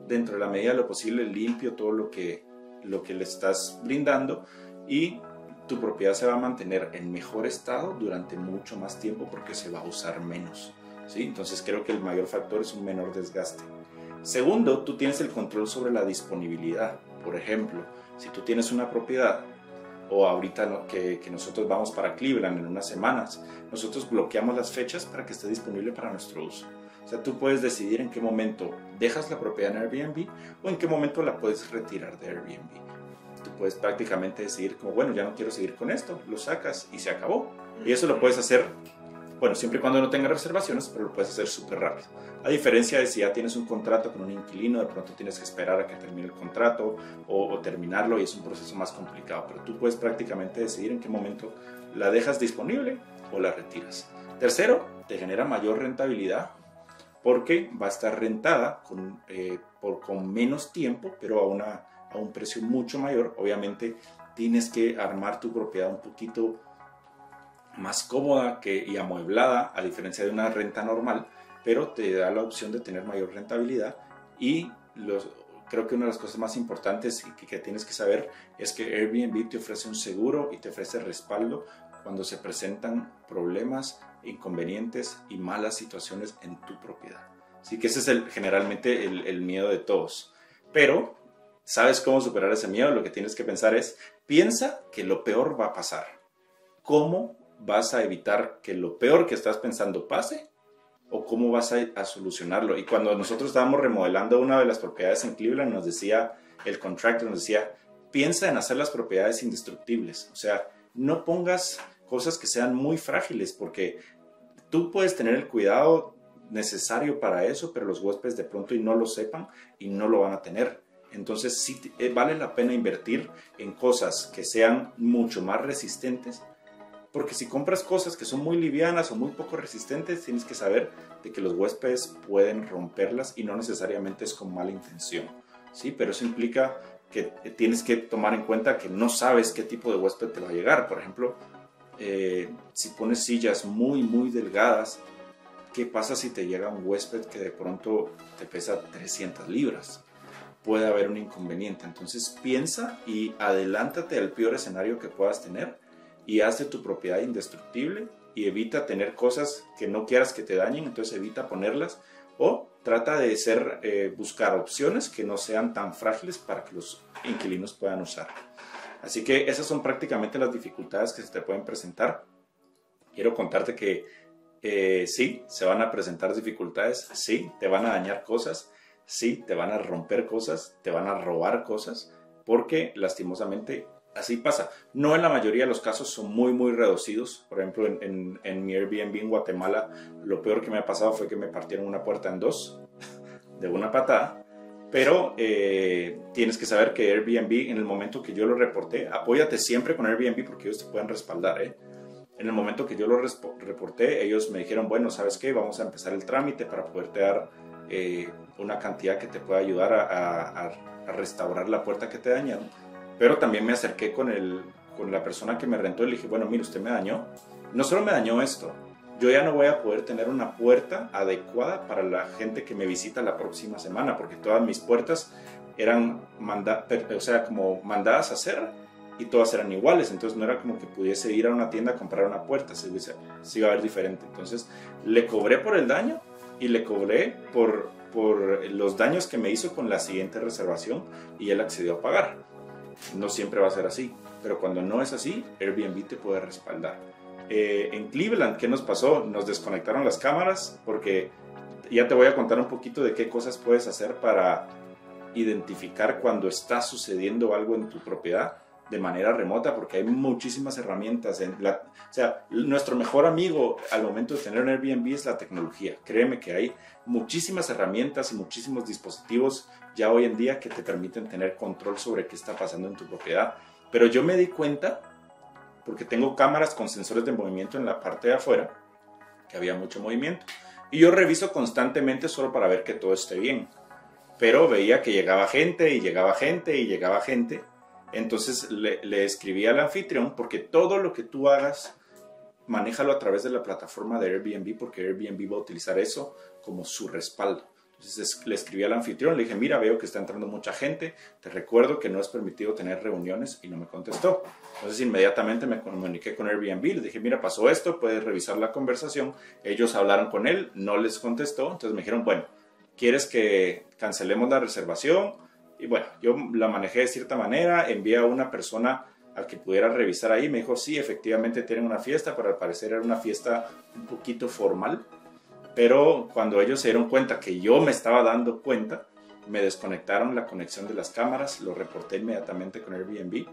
dentro de la medida de lo posible limpio todo lo que le estás brindando, y tu propiedad se va a mantener en mejor estado durante mucho más tiempo porque se va a usar menos, ¿sí? Entonces creo que el mayor factor es un menor desgaste. Segundo, tú tienes el control sobre la disponibilidad. Por ejemplo, si tú tienes una propiedad o ahorita que nosotros vamos para Cleveland en unas semanas, nosotros bloqueamos las fechas para que esté disponible para nuestro uso. O sea, tú puedes decidir en qué momento dejas la propiedad en Airbnb o en qué momento la puedes retirar de Airbnb. Tú puedes prácticamente decidir como, bueno, ya no quiero seguir con esto, lo sacas y se acabó. Y eso lo puedes hacer, bueno, siempre y cuando no tengas reservaciones, pero lo puedes hacer súper rápido. A diferencia de si ya tienes un contrato con un inquilino, de pronto tienes que esperar a que termine el contrato o terminarlo y es un proceso más complicado. Pero tú puedes prácticamente decidir en qué momento la dejas disponible o la retiras. Tercero, te genera mayor rentabilidad porque va a estar rentada con menos tiempo, pero a un precio mucho mayor. Obviamente tienes que armar tu propiedad un poquito más cómoda y amueblada, a diferencia de una renta normal, pero te da la opción de tener mayor rentabilidad. Y creo que una de las cosas más importantes que tienes que saber es que Airbnb te ofrece un seguro y te ofrece respaldo cuando se presentan problemas, inconvenientes y malas situaciones en tu propiedad. Así que ese es generalmente el miedo de todos. Pero, ¿sabes cómo superar ese miedo? Lo que tienes que pensar es, piensa que lo peor va a pasar. ¿Cómo vas a evitar que lo peor que estás pensando pase? ¿O cómo vas a solucionarlo? Y cuando nosotros estábamos remodelando una de las propiedades en Cleveland, el contractor nos decía, piensa en hacer las propiedades indestructibles. O sea, no pongas cosas que sean muy frágiles, porque tú puedes tener el cuidado necesario para eso, pero los huéspedes de pronto y no lo sepan y no lo van a tener. Entonces sí vale la pena invertir en cosas que sean mucho más resistentes, porque si compras cosas que son muy livianas o muy poco resistentes, tienes que saber de que los huéspedes pueden romperlas y no necesariamente es con mala intención, ¿sí? Pero eso implica que tienes que tomar en cuenta que no sabes qué tipo de huésped te va a llegar. Por ejemplo, si pones sillas muy, muy delgadas, ¿qué pasa si te llega un huésped que de pronto te pesa 300 libras? Puede haber un inconveniente. Entonces piensa y adelántate al peor escenario que puedas tener y haz de tu propiedad indestructible y evita tener cosas que no quieras que te dañen, entonces evita ponerlas o trata de buscar opciones que no sean tan frágiles para que los inquilinos puedan usar. Así que esas son prácticamente las dificultades que se te pueden presentar. Quiero contarte que sí, se van a presentar dificultades, sí, te van a dañar cosas, sí, te van a romper cosas, te van a robar cosas, porque lastimosamente así pasa. No en la mayoría de los casos, son muy, muy reducidos. Por ejemplo, en mi Airbnb en Guatemala, lo peor que me ha pasado fue que me partieron una puerta en dos de una patada. Pero tienes que saber que Airbnb, en el momento que yo lo reporté, apóyate siempre con Airbnb porque ellos te pueden respaldar, En el momento que yo lo reporté, ellos me dijeron, bueno, ¿sabes qué? Vamos a empezar el trámite para poderte dar una cantidad que te pueda ayudar a restaurar la puerta que te dañaron. Pero también me acerqué con la persona que me rentó y le dije, bueno, mire, usted me dañó. No solo me dañó esto, yo ya no voy a poder tener una puerta adecuada para la gente que me visita la próxima semana, porque todas mis puertas eran como mandadas a hacer y todas eran iguales. Entonces no era como que pudiese ir a una tienda a comprar una puerta, se iba a ver diferente. Entonces le cobré por el daño y le cobré por los daños que me hizo con la siguiente reservación y él accedió a pagar. No siempre va a ser así, pero cuando no es así, Airbnb te puede respaldar. En Cleveland, ¿qué nos pasó? Nos desconectaron las cámaras porque ya te voy a contar un poquito de qué cosas puedes hacer para identificar cuando está sucediendo algo en tu propiedad de manera remota, porque hay muchísimas herramientas. Nuestro mejor amigo al momento de tener un Airbnb es la tecnología. Créeme que hay muchísimas herramientas y muchísimos dispositivos ya hoy en día que te permiten tener control sobre qué está pasando en tu propiedad. Pero yo me di cuenta, porque tengo cámaras con sensores de movimiento en la parte de afuera, que había mucho movimiento. Y yo reviso constantemente solo para ver que todo esté bien. Pero veía que llegaba gente y llegaba gente y llegaba gente. Entonces le escribí al anfitrión, porque todo lo que tú hagas, manéjalo a través de la plataforma de Airbnb, porque Airbnb va a utilizar eso como su respaldo. Entonces le escribí al anfitrión, le dije, mira, veo que está entrando mucha gente, te recuerdo que no es permitido tener reuniones, y no me contestó. Entonces inmediatamente me comuniqué con Airbnb, le dije, mira, pasó esto, puedes revisar la conversación. Ellos hablaron con él, no les contestó, entonces me dijeron, bueno, ¿quieres que cancelemos la reservación? Y bueno, yo la manejé de cierta manera, envié a una persona al que pudiera revisar ahí. Me dijo, sí, efectivamente tienen una fiesta, pero al parecer era una fiesta un poquito formal. Pero cuando ellos se dieron cuenta que yo me estaba dando cuenta, me desconectaron la conexión de las cámaras, lo reporté inmediatamente con Airbnb.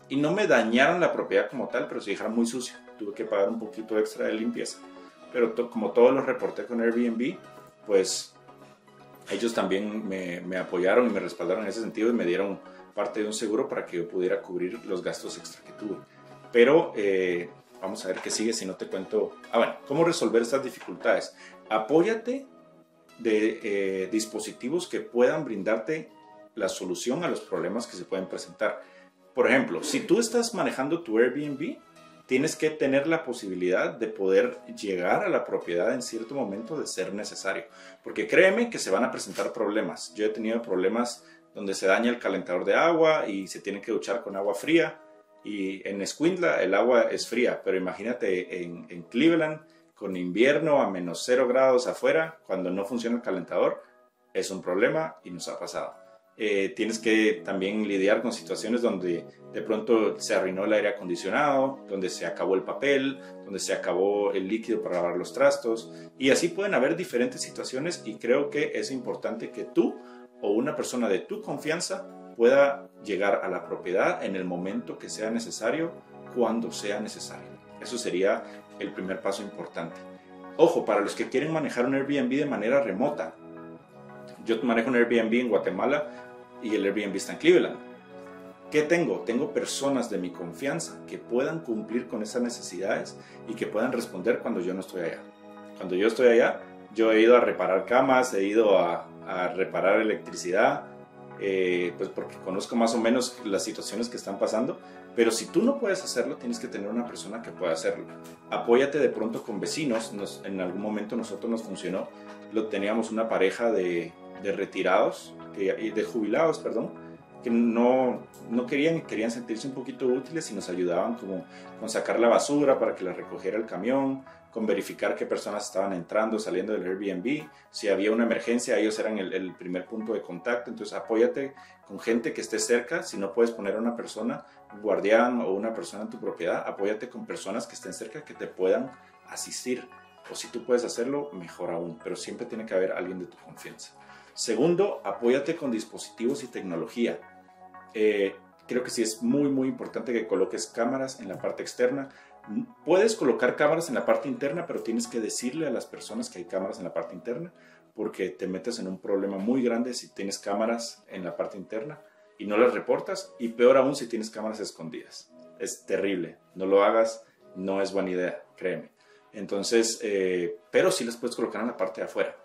Y no me dañaron la propiedad como tal, pero sí dejaron muy sucio. Tuve que pagar un poquito extra de limpieza. Pero como todos los reporté con Airbnb, pues ellos también me apoyaron y me respaldaron en ese sentido y me dieron parte de un seguro para que yo pudiera cubrir los gastos extra que tuve. Pero vamos a ver qué sigue si no te cuento. Bueno, ¿cómo resolver estas dificultades? Apóyate de dispositivos que puedan brindarte la solución a los problemas que se pueden presentar. Por ejemplo, si tú estás manejando tu Airbnb, tienes que tener la posibilidad de poder llegar a la propiedad en cierto momento de ser necesario. Porque créeme que se van a presentar problemas. Yo he tenido problemas donde se daña el calentador de agua y se tiene que duchar con agua fría. Y en Escuintla el agua es fría, pero imagínate en Cleveland, con invierno a menos 0 grados afuera, cuando no funciona el calentador, es un problema y nos ha pasado. Tienes que también lidiar con situaciones donde de pronto se arruinó el aire acondicionado, donde se acabó el papel, donde se acabó el líquido para lavar los trastos, y así pueden haber diferentes situaciones, y creo que es importante que tú o una persona de tu confianza pueda llegar a la propiedad en el momento que sea necesario, cuando sea necesario. Eso sería el primer paso importante. Ojo, para los que quieren manejar un Airbnb de manera remota, yo manejo un Airbnb en Guatemala y el Airbnb está en Cleveland. ¿Qué tengo? Tengo personas de mi confianza que puedan cumplir con esas necesidades y que puedan responder cuando yo no estoy allá. Cuando yo estoy allá, yo he ido a reparar camas, he ido a reparar electricidad, pues porque conozco más o menos las situaciones que están pasando. Pero si tú no puedes hacerlo, tienes que tener una persona que pueda hacerlo. Apóyate de pronto con vecinos. En algún momento nosotros nos funcionó. Teníamos una pareja de retirados, de jubilados, perdón, que no querían sentirse un poquito útiles y nos ayudaban como con sacar la basura para que la recogiera el camión, con verificar qué personas estaban entrando, saliendo del Airbnb. Si había una emergencia, ellos eran el primer punto de contacto. Entonces apóyate con gente que esté cerca. Si no puedes poner a una persona, un guardián o una persona en tu propiedad, apóyate con personas que estén cerca que te puedan asistir. O si tú puedes hacerlo, mejor aún, pero siempre tiene que haber alguien de tu confianza. Segundo, apóyate con dispositivos y tecnología. Creo que sí es muy, muy importante que coloques cámaras en la parte externa. Puedes colocar cámaras en la parte interna, pero tienes que decirle a las personas que hay cámaras en la parte interna, porque te metes en un problema muy grande si tienes cámaras en la parte interna y no las reportas, y peor aún si tienes cámaras escondidas. Es terrible, no lo hagas, no es buena idea, créeme. Entonces, pero sí las puedes colocar en la parte de afuera.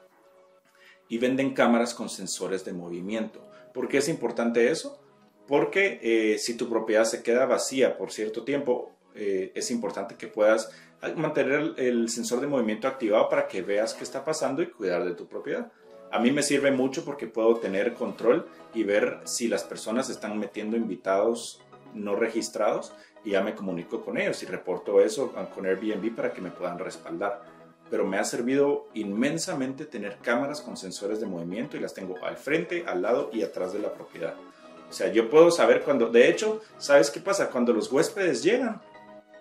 Y venden cámaras con sensores de movimiento. ¿Por qué es importante eso? Porque si tu propiedad se queda vacía por cierto tiempo, es importante que puedas mantener el sensor de movimiento activado para que veas qué está pasando y cuidar de tu propiedad. A mí me sirve mucho porque puedo tener control y ver si las personas están metiendo invitados no registrados, y ya me comunico con ellos y reporto eso con Airbnb para que me puedan respaldar. Pero me ha servido inmensamente tener cámaras con sensores de movimiento, y las tengo al frente, al lado y atrás de la propiedad. O sea, yo puedo saber cuando... De hecho, ¿sabes qué pasa? Cuando los huéspedes llegan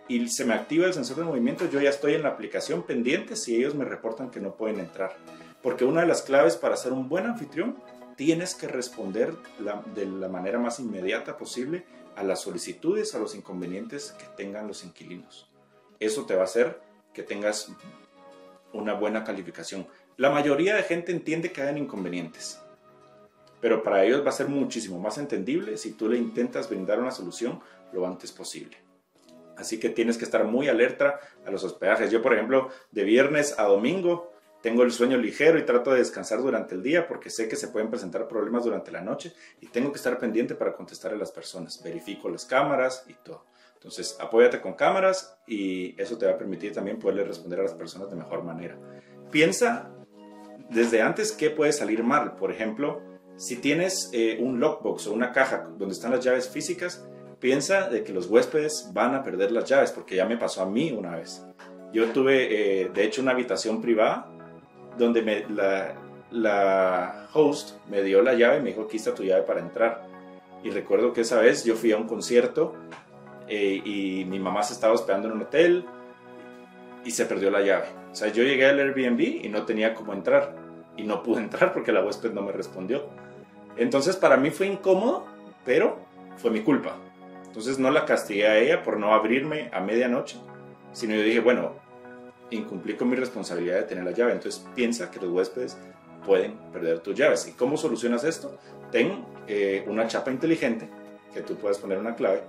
y se me activa el sensor de movimiento, yo ya estoy en la aplicación pendiente si ellos me reportan que no pueden entrar. Porque una de las claves para ser un buen anfitrión, tienes que responder de la manera más inmediata posible a las solicitudes, a los inconvenientes que tengan los inquilinos. Eso te va a hacer que tengas una buena calificación. La mayoría de gente entiende que hayan inconvenientes, pero para ellos va a ser muchísimo más entendible si tú le intentas brindar una solución lo antes posible. Así que tienes que estar muy alerta a los hospedajes. Yo, por ejemplo, de viernes a domingo tengo el sueño ligero y trato de descansar durante el día porque sé que se pueden presentar problemas durante la noche y tengo que estar pendiente para contestar a las personas. Verifico las cámaras y todo. Entonces, apóyate con cámaras y eso te va a permitir también poderle responder a las personas de mejor manera. Piensa desde antes qué puede salir mal. Por ejemplo, si tienes un lockbox o una caja donde están las llaves físicas, piensa de que los huéspedes van a perder las llaves, porque ya me pasó a mí una vez. Yo tuve, de hecho, una habitación privada donde la host me dio la llave y me dijo, aquí está tu llave para entrar. Y recuerdo que esa vez yo fui a un concierto y mi mamá se estaba hospedando en un hotel y se perdió la llave. O sea, yo llegué al Airbnb y no tenía cómo entrar. Y no pude entrar porque la huésped no me respondió. Entonces para mí fue incómodo, pero fue mi culpa. Entonces no la castigué a ella por no abrirme a medianoche, sino yo dije, bueno, incumplí con mi responsabilidad de tener la llave. Entonces piensa que los huéspedes pueden perder tus llaves. ¿Y cómo solucionas esto? Ten una chapa inteligente que tú puedas poner una clave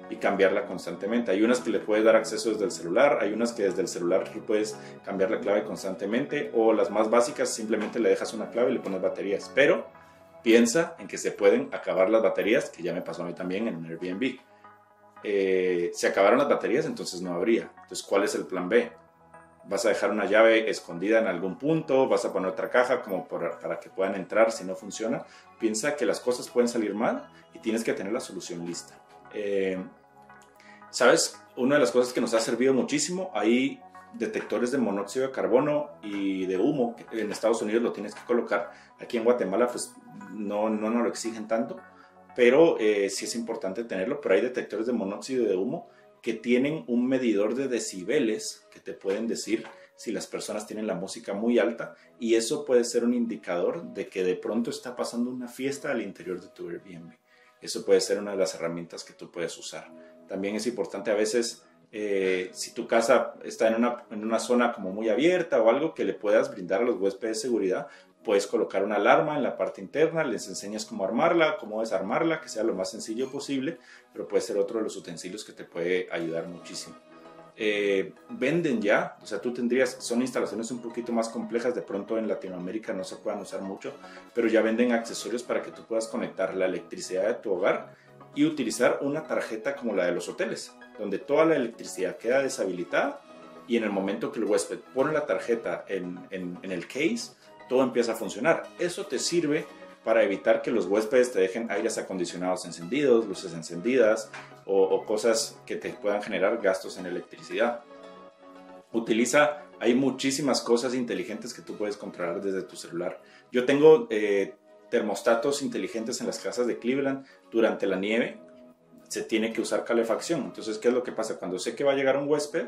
y cambiarla constantemente. Hay unas que le puedes dar acceso desde el celular, hay unas que desde el celular tú puedes cambiar la clave constantemente, o las más básicas simplemente le dejas una clave y le pones baterías. Pero piensa en que se pueden acabar las baterías, que ya me pasó a mí también en un Airbnb. Se acabaron las baterías, entonces no habría. Entonces, ¿cuál es el plan B? ¿Vas a dejar una llave escondida en algún punto? ¿Vas a poner otra caja como para que puedan entrar si no funciona? Piensa que las cosas pueden salir mal y tienes que tener la solución lista. ¿Sabes? Una de las cosas que nos ha servido muchísimo, hay detectores de monóxido de carbono y de humo. En Estados Unidos lo tienes que colocar. Aquí en Guatemala pues no nos lo exigen tanto, pero sí es importante tenerlo. Pero hay detectores de monóxido de humo que tienen un medidor de decibeles que te pueden decir si las personas tienen la música muy alta, y eso puede ser un indicador de que de pronto está pasando una fiesta al interior de tu Airbnb. Eso puede ser una de las herramientas que tú puedes usar. También es importante a veces, si tu casa está en una zona como muy abierta o algo, que le puedas brindar a los huéspedes seguridad. Puedes colocar una alarma en la parte interna, les enseñas cómo armarla, cómo desarmarla, que sea lo más sencillo posible, pero puede ser otro de los utensilios que te puede ayudar muchísimo. Venden ya, o sea, son instalaciones un poquito más complejas, de pronto en Latinoamérica no se puedan usar mucho, pero ya venden accesorios para que tú puedas conectar la electricidad de tu hogar y utilizar una tarjeta como la de los hoteles, donde toda la electricidad queda deshabilitada, y en el momento que el huésped pone la tarjeta en el case, todo empieza a funcionar. Eso te sirve para evitar que los huéspedes te dejen aires acondicionados encendidos, luces encendidas o cosas que te puedan generar gastos en electricidad. Hay muchísimas cosas inteligentes que tú puedes controlar desde tu celular. Yo tengo termostatos inteligentes en las casas de Cleveland. Durante la nieve se tiene que usar calefacción. Entonces, ¿qué es lo que pasa? Cuando sé que va a llegar un huésped,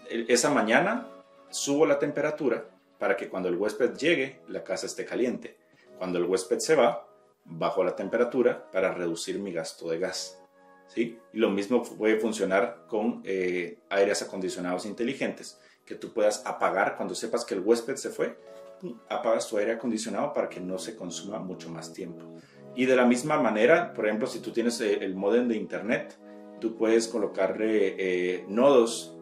esa mañana subo la temperatura para que cuando el huésped llegue, la casa esté caliente. Cuando el huésped se va, bajo la temperatura para reducir mi gasto de gas. ¿Sí? Y lo mismo puede funcionar con aires acondicionados inteligentes, que tú puedas apagar cuando sepas que el huésped se fue. Apagas tu aire acondicionado para que no se consuma mucho más tiempo. Y de la misma manera, por ejemplo, si tú tienes el módem de internet, tú puedes colocarle nodos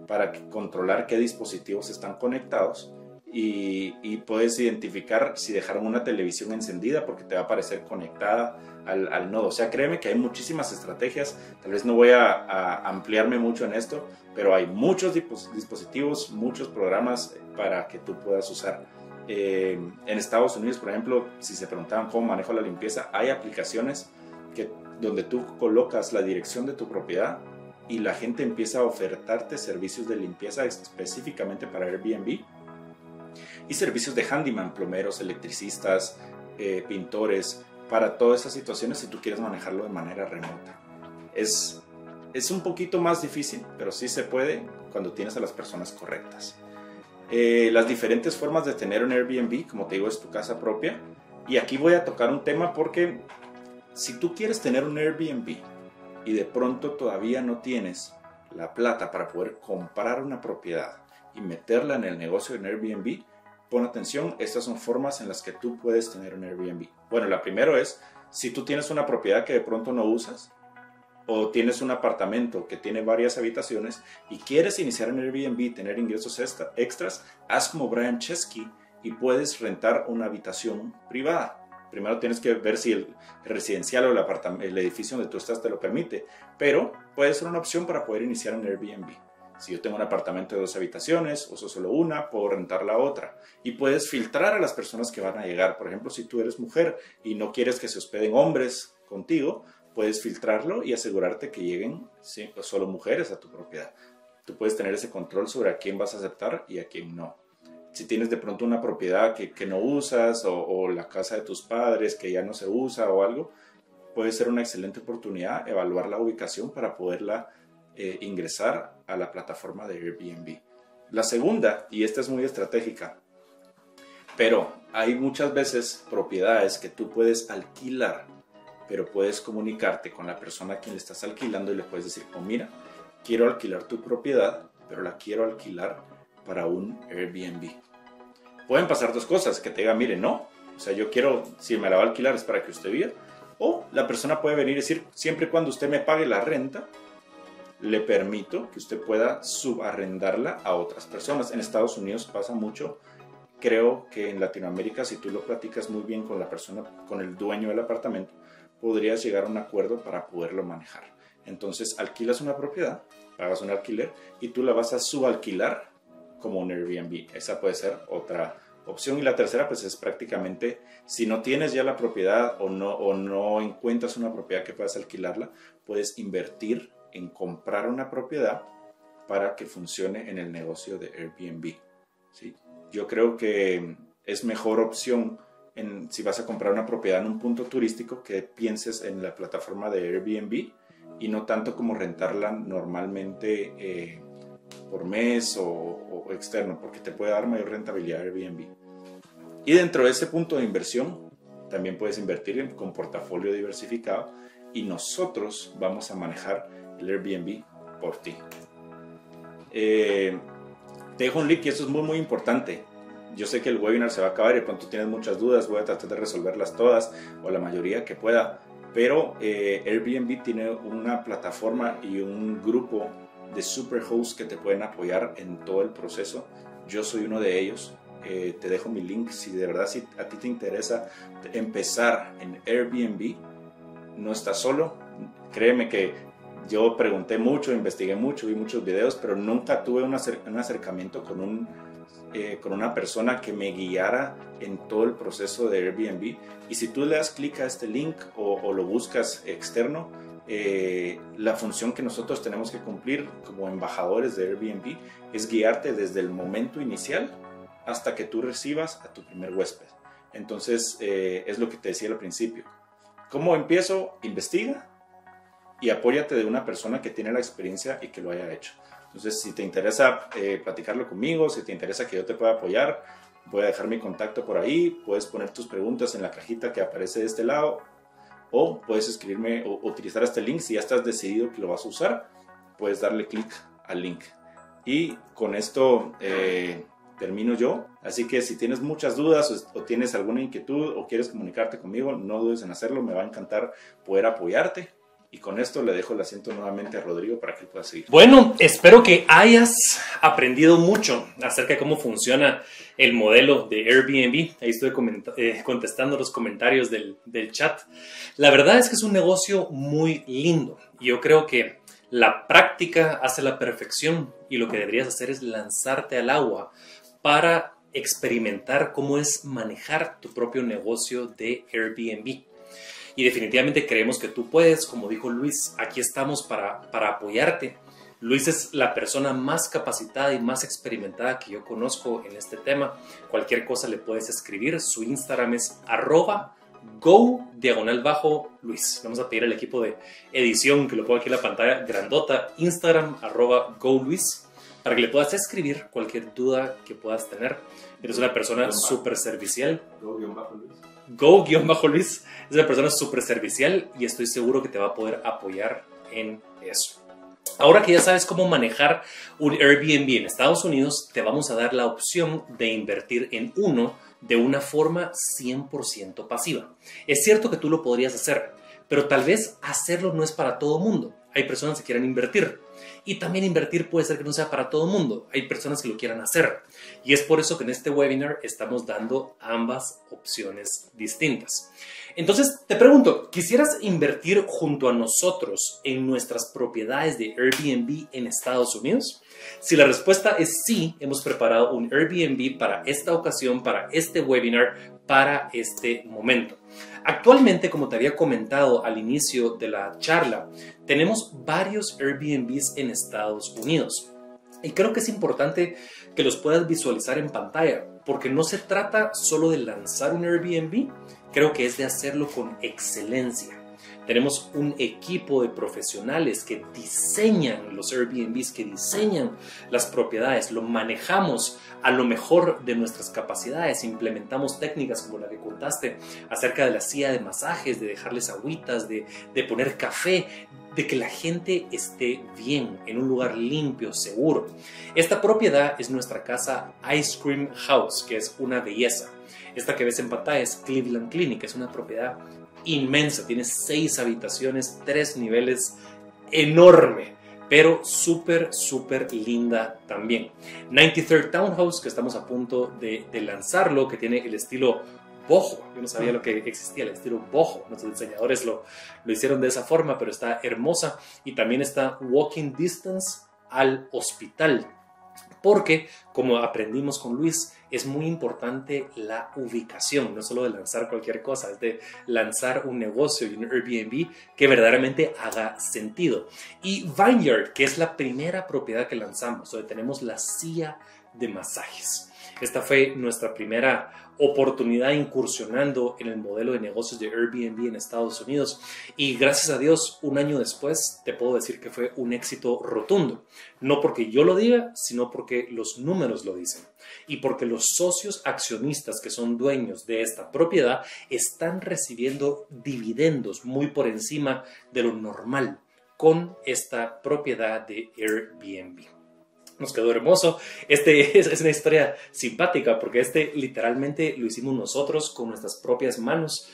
para controlar qué dispositivos están conectados, y puedes identificar si dejaron una televisión encendida porque te va a aparecer conectada al nodo. O sea, créeme que hay muchísimas estrategias. Tal vez no voy a ampliarme mucho en esto, pero hay muchos dispositivos, muchos programas para que tú puedas usar. En Estados Unidos, por ejemplo, si se preguntaban cómo manejo la limpieza, hay aplicaciones donde tú colocas la dirección de tu propiedad y la gente empieza a ofertarte servicios de limpieza específicamente para Airbnb, y servicios de handyman, plomeros, electricistas, pintores, para todas esas situaciones si tú quieres manejarlo de manera remota. Es un poquito más difícil, pero sí se puede cuando tienes a las personas correctas. Las diferentes formas de tener un Airbnb, como te digo, es tu casa propia. Y aquí voy a tocar un tema porque si tú quieres tener un Airbnb y de pronto todavía no tienes la plata para poder comprar una propiedad y meterla en el negocio de Airbnb, pon atención, estas son formas en las que tú puedes tener un Airbnb. Bueno, la primera es, si tú tienes una propiedad que de pronto no usas, o tienes un apartamento que tiene varias habitaciones y quieres iniciar en Airbnb y tener ingresos extras, haz como Brian Chesky y puedes rentar una habitación privada. Primero tienes que ver si el residencial o el edificio donde tú estás te lo permite, pero puede ser una opción para poder iniciar en Airbnb. Si yo tengo un apartamento de 2 habitaciones, uso solo una, puedo rentar la otra. Y puedes filtrar a las personas que van a llegar. Por ejemplo, si tú eres mujer y no quieres que se hospeden hombres contigo, puedes filtrarlo y asegurarte que lleguen solo mujeres a tu propiedad. Tú puedes tener ese control sobre a quién vas a aceptar y a quién no. Si tienes de pronto una propiedad que no usas, o la casa de tus padres que ya no se usa o algo, puede ser una excelente oportunidad evaluar la ubicación para poderla ingresar a la plataforma de Airbnb. La segunda, y esta es muy estratégica, pero hay muchas veces propiedades que tú puedes alquilar, pero puedes comunicarte con la persona a quien le estás alquilando y le puedes decir, oh mira, quiero alquilar tu propiedad, pero la quiero alquilar para un Airbnb. Pueden pasar dos cosas, que te diga, mire, no, o sea, yo quiero, si me la va a alquilar es para que usted viva, o la persona puede venir y decir, siempre y cuando usted me pague la renta, le permito que usted pueda subarrendarla a otras personas. En Estados Unidos pasa mucho. Creo que en Latinoamérica, si tú lo platicas muy bien con la persona, con el dueño del apartamento, podrías llegar a un acuerdo para poderlo manejar. Entonces, alquilas una propiedad, pagas un alquiler y tú la vas a subalquilar como un Airbnb. Esa puede ser otra opción. Y la tercera, pues es prácticamente, si no tienes ya la propiedad o no encuentras una propiedad que puedas alquilarla, puedes invertir en comprar una propiedad para que funcione en el negocio de Airbnb, ¿sí? Yo creo que es mejor opción si vas a comprar una propiedad en un punto turístico que pienses en la plataforma de Airbnb y no tanto como rentarla normalmente por mes o externo, porque te puede dar mayor rentabilidad Airbnb. Y dentro de ese punto de inversión también puedes invertir con portafolio diversificado y nosotros vamos a manejar el Airbnb por ti. Te dejo un link y esto es muy importante. Yo sé que el webinar se va a acabar y de pronto tienes muchas dudas, voy a tratar de resolverlas todas o la mayoría que pueda, pero Airbnb tiene una plataforma y un grupo de superhosts que te pueden apoyar en todo el proceso. Yo soy uno de ellos. Te dejo mi link si de verdad si a ti te interesa empezar en Airbnb, no estás solo. Créeme que yo pregunté mucho, investigué mucho, vi muchos videos, pero nunca tuve un acercamiento con una persona que me guiara en todo el proceso de Airbnb. Y si tú le das clic a este link o lo buscas externo, la función que nosotros tenemos que cumplir como embajadores de Airbnb es guiarte desde el momento inicial hasta que tú recibas a tu primer huésped. Entonces, es lo que te decía al principio. ¿Cómo empiezo? Investiga y apóyate de una persona que tiene la experiencia y que lo haya hecho. Entonces, si te interesa platicarlo conmigo, si te interesa que yo te pueda apoyar, voy a dejar mi contacto por ahí. Puedes poner tus preguntas en la cajita que aparece de este lado o puedes escribirme o utilizar este link. Si ya estás decidido que lo vas a usar, puedes darle clic al link. Y con esto termino yo. Así que si tienes muchas dudas o tienes alguna inquietud o quieres comunicarte conmigo, no dudes en hacerlo. Me va a encantar poder apoyarte. Y con esto le dejo el asiento nuevamente a Rodrigo para que él pueda seguir. Bueno, espero que hayas aprendido mucho acerca de cómo funciona el modelo de Airbnb. Ahí estoy contestando los comentarios del chat. La verdad es que es un negocio muy lindo. Yo creo que la práctica hace la perfección y lo que deberías hacer es lanzarte al agua para experimentar cómo es manejar tu propio negocio de Airbnb. Y definitivamente creemos que tú puedes, como dijo Luis, aquí estamos para apoyarte. Luis es la persona más capacitada y más experimentada que yo conozco en este tema. Cualquier cosa le puedes escribir. Su Instagram es @go_Luis. Vamos a pedir al equipo de edición que lo ponga aquí en la pantalla grandota. Instagram @GoLuis para que le puedas escribir cualquier duda que puedas tener. Eres una persona súper servicial. Go_Luis es una persona súper servicial y estoy seguro que te va a poder apoyar en eso. Ahora que ya sabes cómo manejar un Airbnb en Estados Unidos, te vamos a dar la opción de invertir en uno de una forma 100% pasiva. Es cierto que tú lo podrías hacer, pero tal vez hacerlo no es para todo mundo. Hay personas que quieren invertir. Y también invertir puede ser que no sea para todo el mundo. Hay personas que lo quieran hacer. Y es por eso que en este webinar estamos dando ambas opciones distintas. Entonces, te pregunto, ¿quisieras invertir junto a nosotros en nuestras propiedades de Airbnb en Estados Unidos? Si la respuesta es sí, hemos preparado un Airbnb para esta ocasión, para este webinar, para este momento. Actualmente, como te había comentado al inicio de la charla, tenemos varios Airbnbs en Estados Unidos. Y creo que es importante que los puedas visualizar en pantalla, porque no se trata solo de lanzar un Airbnb, creo que es de hacerlo con excelencia. Tenemos un equipo de profesionales que diseñan los Airbnbs, que diseñan las propiedades, lo manejamos a lo mejor de nuestras capacidades, implementamos técnicas como la que contaste acerca de la silla de masajes, de dejarles agüitas, de poner café, de que la gente esté bien, en un lugar limpio, seguro. Esta propiedad es nuestra casa Ice Cream House, que es una belleza. Esta que ves en pantalla es Cleveland Clinic, es una propiedad inmensa, tiene 6 habitaciones, 3 niveles, enorme, pero súper linda también. 93rd Townhouse, que estamos a punto de lanzarlo, que tiene el estilo boho. Yo no sabía lo que existía, el estilo boho. Nuestros diseñadores lo hicieron de esa forma, pero está hermosa. Y también está walking distance al hospital. Porque, como aprendimos con Luis, es muy importante la ubicación, no solo de lanzar cualquier cosa, es de lanzar un negocio y un Airbnb que verdaderamente haga sentido. Y Vineyard, que es la primera propiedad que lanzamos, donde tenemos la silla de masajes. Esta fue nuestra primera oportunidad incursionando en el modelo de negocios de Airbnb en Estados Unidos, y gracias a Dios, un año después te puedo decir que fue un éxito rotundo, no porque yo lo diga, sino porque los números lo dicen y porque los socios accionistas que son dueños de esta propiedad están recibiendo dividendos muy por encima de lo normal con esta propiedad de Airbnb. Nos quedó hermoso. Es una historia simpática porque literalmente lo hicimos nosotros con nuestras propias manos.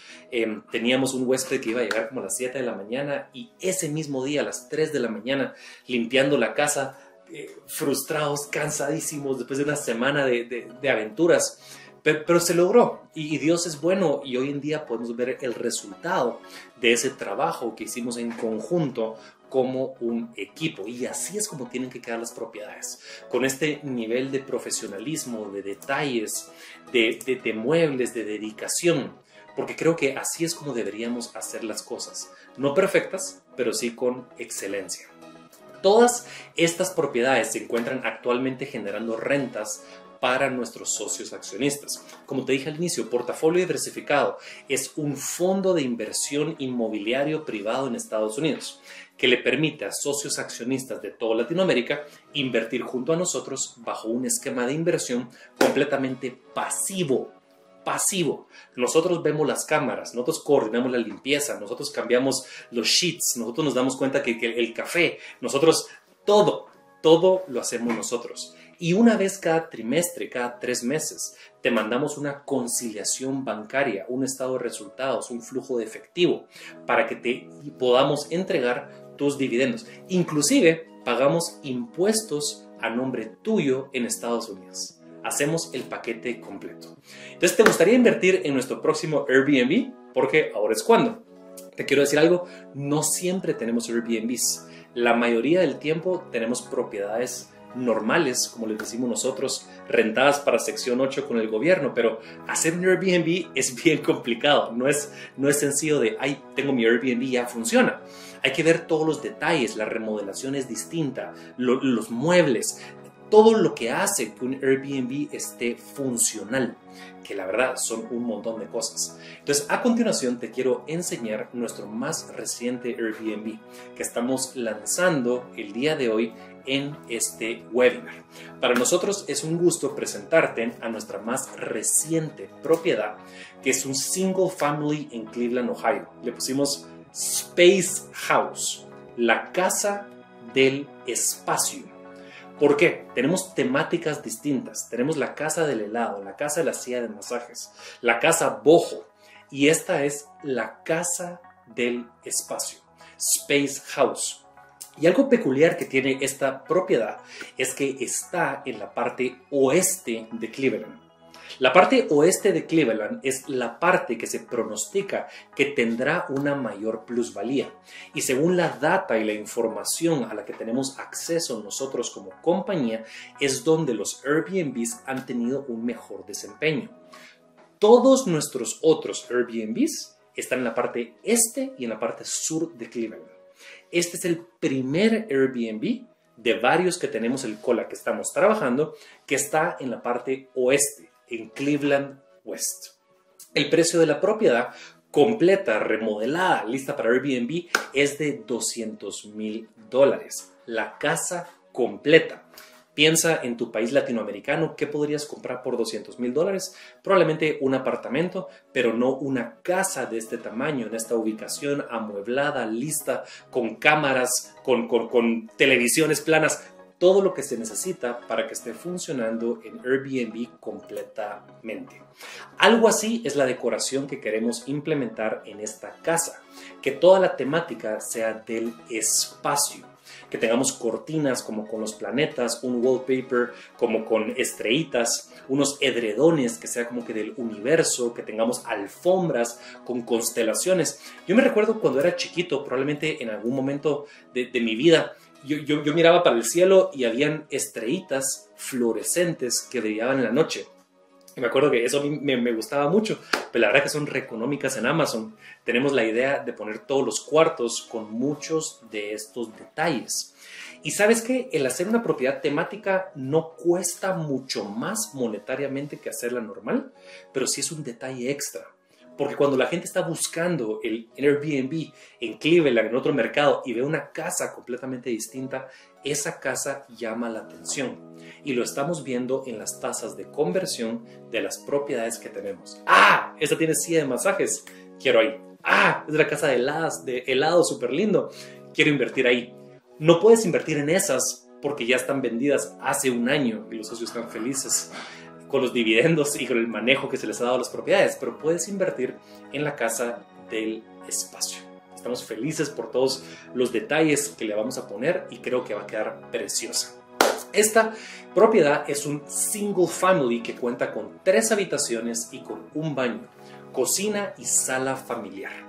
Teníamos un huésped que iba a llegar como a las 7 de la mañana y ese mismo día a las 3 de la mañana limpiando la casa, frustrados, cansadísimos después de una semana de aventuras. Pero se logró y Dios es bueno, y hoy en día podemos ver el resultado de ese trabajo que hicimos en conjunto como un equipo, y así es como tienen que quedar las propiedades, con este nivel de profesionalismo, de detalles, de muebles, de dedicación, porque creo que así es como deberíamos hacer las cosas, no perfectas, pero sí con excelencia. Todas estas propiedades se encuentran actualmente generando rentas para nuestros socios accionistas. Como te dije al inicio, Portafolio Diversificado es un fondo de inversión inmobiliario privado en Estados Unidos que le permite a socios accionistas de toda Latinoamérica invertir junto a nosotros bajo un esquema de inversión completamente pasivo. Nosotros vemos las cámaras, nosotros coordinamos la limpieza, nosotros cambiamos los sheets, nosotros nos damos cuenta que el café, nosotros todo lo hacemos nosotros. Y una vez cada trimestre, cada 3 meses, te mandamos una conciliación bancaria, un estado de resultados, un flujo de efectivo para que te podamos entregar tus dividendos. Inclusive pagamos impuestos a nombre tuyo en Estados Unidos. Hacemos el paquete completo. Entonces, ¿te gustaría invertir en nuestro próximo Airbnb? Porque ahora es cuando. Te quiero decir algo, no siempre tenemos Airbnbs. La mayoría del tiempo tenemos propiedades normales, como les decimos nosotros, rentadas para sección 8 con el gobierno, pero hacer un Airbnb es bien complicado. No es sencillo de, ay, tengo mi Airbnb, ya funciona. Hay que ver todos los detalles, la remodelación es distinta, los muebles, todo lo que hace que un Airbnb esté funcional, que la verdad son un montón de cosas. Entonces, a continuación te quiero enseñar nuestro más reciente Airbnb que estamos lanzando el día de hoy en este webinar. Para nosotros es un gusto presentarte a nuestra más reciente propiedad, que es un single family en Cleveland, Ohio. Le pusimos Space House, la casa del espacio. ¿Por qué? Tenemos temáticas distintas. Tenemos la casa del helado, la casa de la silla de masajes, la casa boho, y esta es la casa del espacio, Space House. Y algo peculiar que tiene esta propiedad es que está en la parte oeste de Cleveland. La parte oeste de Cleveland es la parte que se pronostica que tendrá una mayor plusvalía. Y según la data y la información a la que tenemos acceso nosotros como compañía, es donde los Airbnbs han tenido un mejor desempeño. Todos nuestros otros Airbnbs están en la parte este y en la parte sur de Cleveland. Este es el primer Airbnb de varios que tenemos con la que estamos trabajando, que está en la parte oeste, en Cleveland West. El precio de la propiedad completa, remodelada, lista para Airbnb, es de $200,000. La casa completa. Piensa en tu país latinoamericano, ¿qué podrías comprar por $200,000? Probablemente un apartamento, pero no una casa de este tamaño, en esta ubicación, amueblada, lista, con cámaras, con televisiones planas. Todo lo que se necesita para que esté funcionando en Airbnb completamente. Algo así es la decoración que queremos implementar en esta casa. Que toda la temática sea del espacio. Que tengamos cortinas como con los planetas, un wallpaper como con estrellitas, unos edredones que sea como que del universo, que tengamos alfombras con constelaciones. Yo me recuerdo cuando era chiquito, probablemente en algún momento de mi vida, yo miraba para el cielo y habían estrellitas fluorescentes que brillaban en la noche. Y me acuerdo que eso a mí me gustaba mucho, pero la verdad que son re económicas en Amazon. Tenemos la idea de poner todos los cuartos con muchos de estos detalles. Y ¿sabes qué? El hacer una propiedad temática no cuesta mucho más monetariamente que hacerla normal, pero sí es un detalle extra. Porque cuando la gente está buscando el Airbnb en Cleveland, en otro mercado, y ve una casa completamente distinta, esa casa llama la atención. Y lo estamos viendo en las tasas de conversión de las propiedades que tenemos. ¡Ah! Esta tiene silla de masajes. Quiero ahí. ¡Ah! Es la casa de helado súper lindo. Quiero invertir ahí. No puedes invertir en esas porque ya están vendidas hace un año y los socios están felices con los dividendos y con el manejo que se les ha dado a las propiedades, pero puedes invertir en la casa del espacio. Estamos felices por todos los detalles que le vamos a poner y creo que va a quedar preciosa. Esta propiedad es un single family que cuenta con 3 habitaciones y con un baño, cocina y sala familiar.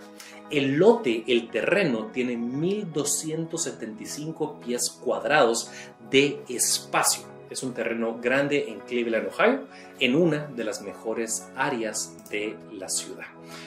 El lote, el terreno, tiene 1,275 pies cuadrados de espacio. Es un terreno grande en Cleveland, Ohio, en una de las mejores áreas de la ciudad.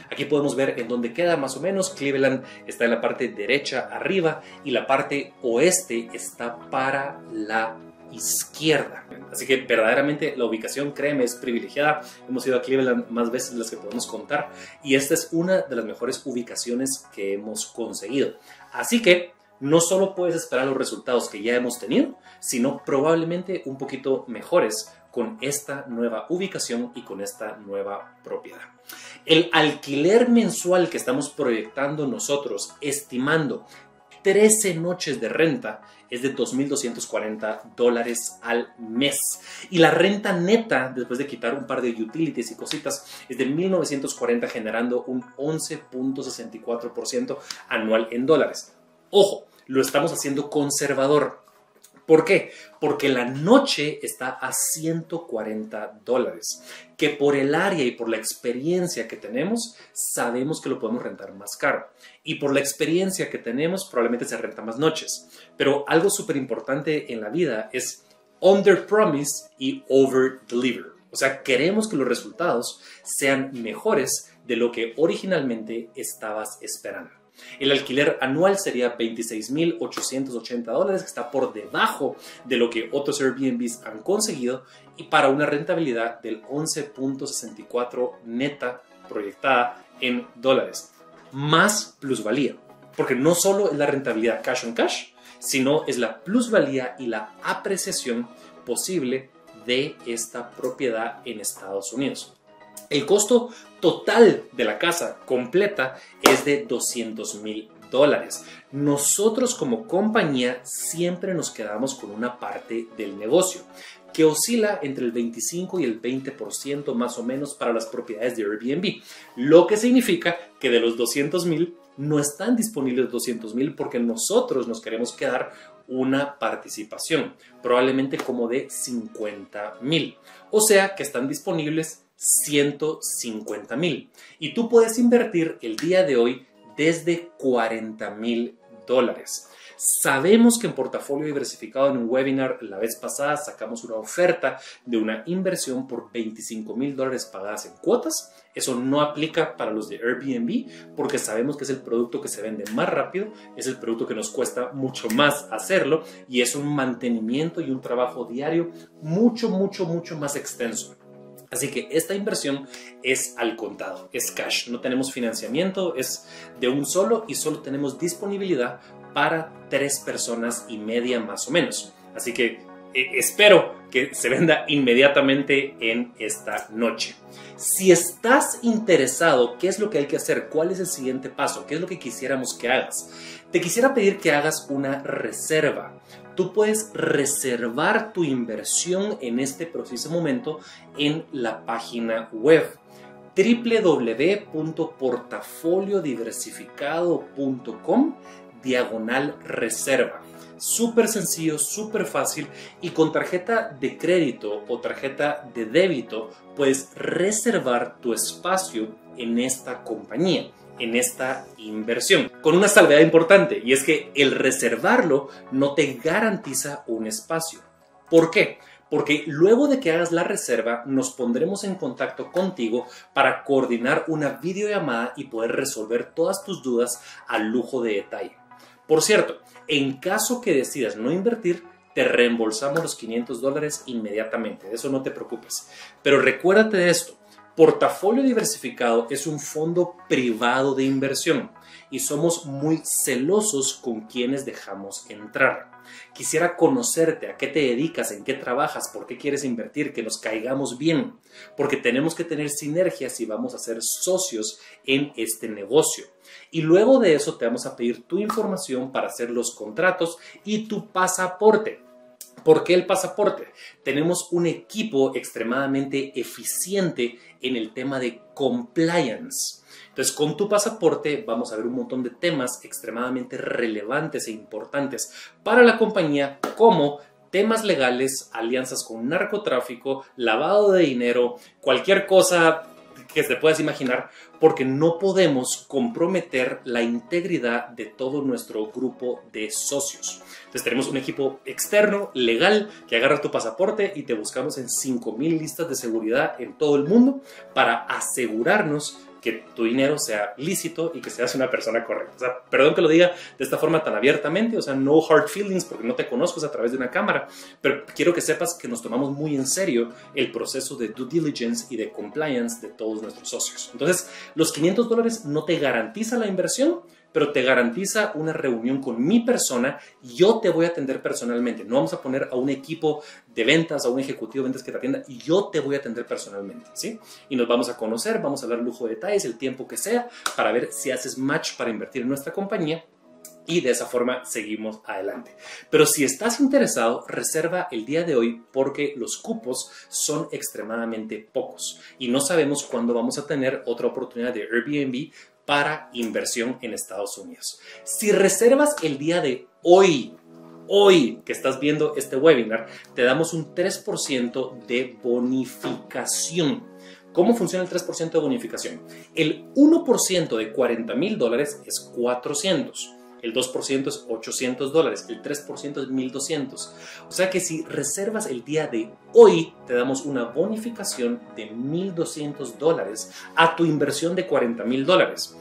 Aquí podemos ver en dónde queda más o menos. Cleveland está en la parte derecha arriba y la parte oeste está para la izquierda. Así que verdaderamente la ubicación, créeme, es privilegiada. Hemos ido a Cleveland más veces de las que podemos contar y esta es una de las mejores ubicaciones que hemos conseguido. Así que no solo puedes esperar los resultados que ya hemos tenido, sino probablemente un poquito mejores con esta nueva ubicación y con esta nueva propiedad. El alquiler mensual que estamos proyectando nosotros, estimando 13 noches de renta, es de $2,240 al mes. Y la renta neta, después de quitar un par de utilities y cositas, es de $1,940, generando un 11.64% anual en dólares. Ojo, lo estamos haciendo conservador. ¿Por qué? Porque la noche está a $140, que por el área y por la experiencia que tenemos, sabemos que lo podemos rentar más caro. Y por la experiencia que tenemos, probablemente se renta más noches. Pero algo súper importante en la vida es under promise y over deliver. O sea, queremos que los resultados sean mejores de lo que originalmente estabas esperando. El alquiler anual sería $26,880, que está por debajo de lo que otros Airbnbs han conseguido y para una rentabilidad del 11.64 neta proyectada en dólares, más plusvalía, porque no solo es la rentabilidad cash on cash, sino es la plusvalía y la apreciación posible de esta propiedad en Estados Unidos. El costo total de la casa completa es de $200,000. Nosotros como compañía siempre nos quedamos con una parte del negocio que oscila entre el 25 y el 20% más o menos para las propiedades de Airbnb, lo que significa que de los $200,000 no están disponibles $200,000 porque nosotros nos queremos quedar una participación, probablemente como de $50,000, o sea que están disponibles $150,000 y tú puedes invertir el día de hoy desde $40,000. Sabemos que en Portafolio Diversificado, en un webinar la vez pasada, sacamos una oferta de una inversión por $25,000 pagadas en cuotas. Eso no aplica para los de Airbnb porque sabemos que es el producto que se vende más rápido, es el producto que nos cuesta mucho más hacerlo y es un mantenimiento y un trabajo diario mucho más extenso. Así que esta inversión es al contado, es cash, no tenemos financiamiento, es de un solo y solo tenemos disponibilidad para 3 personas y media más o menos. Así que espero que se venda inmediatamente en esta noche. Si estás interesado, ¿qué es lo que hay que hacer? ¿Cuál es el siguiente paso? ¿Qué es lo que quisiéramos que hagas? Te quisiera pedir que hagas una reserva. Tú puedes reservar tu inversión en este preciso momento en la página web www.portafoliodiversificado.com/reserva. Súper sencillo, súper fácil, y con tarjeta de crédito o tarjeta de débito puedes reservar tu espacio en esta compañía, en esta inversión, con una salvedad importante, y es que el reservarlo no te garantiza un espacio. ¿Por qué? Porque luego de que hagas la reserva nos pondremos en contacto contigo para coordinar una videollamada y poder resolver todas tus dudas al lujo de detalle. Por cierto, en caso que decidas no invertir, te reembolsamos los $500 inmediatamente, de eso no te preocupes. Pero recuérdate de esto: Portafolio Diversificado es un fondo privado de inversión y somos muy celosos con quienes dejamos entrar. Quisiera conocerte, a qué te dedicas, en qué trabajas, por qué quieres invertir, que nos caigamos bien, porque tenemos que tener sinergias y vamos a ser socios en este negocio. Y luego de eso te vamos a pedir tu información para hacer los contratos y tu pasaporte. ¿Por qué el pasaporte? Tenemos un equipo extremadamente eficiente en el tema de compliance. Entonces, con tu pasaporte vamos a ver un montón de temas extremadamente relevantes e importantes para la compañía, como temas legales, alianzas con narcotráfico, lavado de dinero, cualquier cosa que te puedas imaginar, porque no podemos comprometer la integridad de todo nuestro grupo de socios. Entonces tenemos un equipo externo, legal, que agarra tu pasaporte y te buscamos en 5,000 listas de seguridad en todo el mundo para asegurarnos que tu dinero sea lícito y que seas una persona correcta. O sea, perdón que lo diga de esta forma tan abiertamente, o sea, no hard feelings porque no te conozco, es a través de una cámara, pero quiero que sepas que nos tomamos muy en serio el proceso de due diligence y de compliance de todos nuestros socios. Entonces, los $500 no te garantiza la inversión, pero te garantiza una reunión con mi persona. Yo te voy a atender personalmente. No vamos a poner a un equipo de ventas, a un ejecutivo de ventas que te atienda. Yo te voy a atender personalmente, ¿sí? Y nos vamos a conocer, vamos a hablar lujo de detalles, el tiempo que sea, para ver si haces match para invertir en nuestra compañía. Y de esa forma seguimos adelante. Pero si estás interesado, reserva el día de hoy porque los cupos son extremadamente pocos. Y no sabemos cuándo vamos a tener otra oportunidad de Airbnb para inversión en Estados Unidos. Si reservas el día de hoy que estás viendo este webinar, te damos un 3% de bonificación. ¿Cómo funciona el 3% de bonificación? El 1% de $40,000 es 400. El 2% es $800, el 3% es $1,200. O sea que si reservas el día de hoy, te damos una bonificación de $1,200 a tu inversión de $40,000.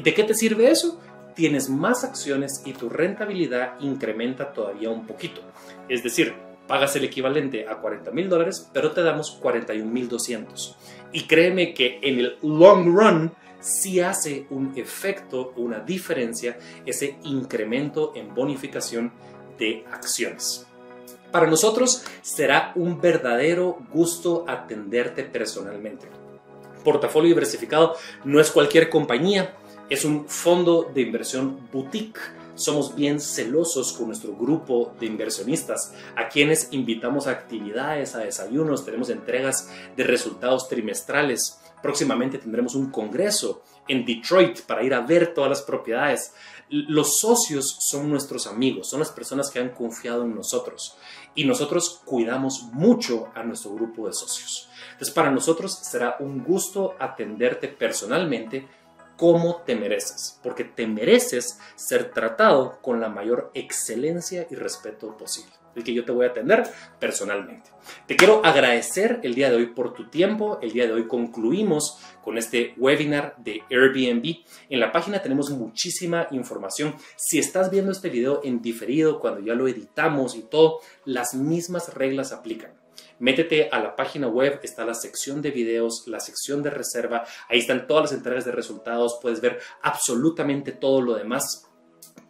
¿De qué te sirve eso? Tienes más acciones y tu rentabilidad incrementa todavía un poquito. Es decir, pagas el equivalente a $40,000, pero te damos $41,200. Y créeme que en el long run, sí hace un efecto, una diferencia, ese incremento en bonificación de acciones. Para nosotros será un verdadero gusto atenderte personalmente. Portafolio Diversificado no es cualquier compañía, es un fondo de inversión boutique. Somos bien celosos con nuestro grupo de inversionistas, a quienes invitamos a actividades, a desayunos, tenemos entregas de resultados trimestrales. Próximamente tendremos un congreso en Detroit para ir a ver todas las propiedades. Los socios son nuestros amigos, son las personas que han confiado en nosotros y nosotros cuidamos mucho a nuestro grupo de socios. Entonces, para nosotros será un gusto atenderte personalmente como te mereces, porque te mereces ser tratado con la mayor excelencia y respeto posible. El que yo te voy a atender personalmente. Te quiero agradecer el día de hoy por tu tiempo. El día de hoy concluimos con este webinar de Airbnb. En la página tenemos muchísima información. Si estás viendo este video en diferido, cuando ya lo editamos y todo, las mismas reglas aplican. métete a la página web, está la sección de videos, la sección de reserva, ahí están todas las entregas de resultados, puedes ver absolutamente todo lo demás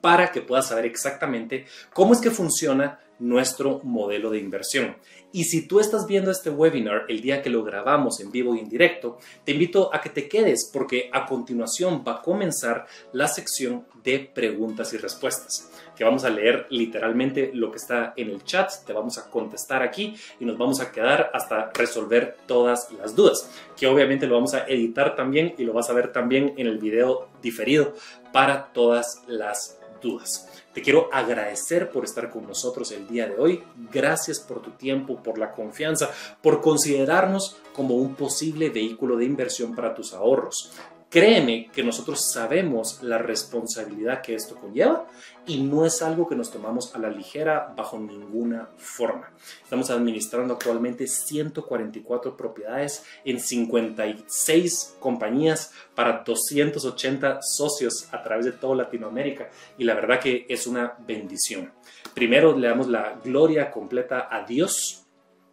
para que puedas saber exactamente cómo es que funciona nuestro modelo de inversión. Y si tú estás viendo este webinar el día que lo grabamos en vivo y en directo, te invito a que te quedes porque a continuación va a comenzar la sección de preguntas y respuestas, que vamos a leer literalmente lo que está en el chat, te vamos a contestar aquí y nos vamos a quedar hasta resolver todas las dudas, que obviamente lo vamos a editar también y lo vas a ver también en el video diferido para todas las dudas. Te quiero agradecer por estar con nosotros el día de hoy. Gracias por tu tiempo, por la confianza, por considerarnos como un posible vehículo de inversión para tus ahorros. Créeme que nosotros sabemos la responsabilidad que esto conlleva y no es algo que nos tomamos a la ligera bajo ninguna forma. Estamos administrando actualmente 144 propiedades en 56 compañías para 280 socios a través de toda Latinoamérica y la verdad que es una bendición. Primero le damos la gloria completa a Dios.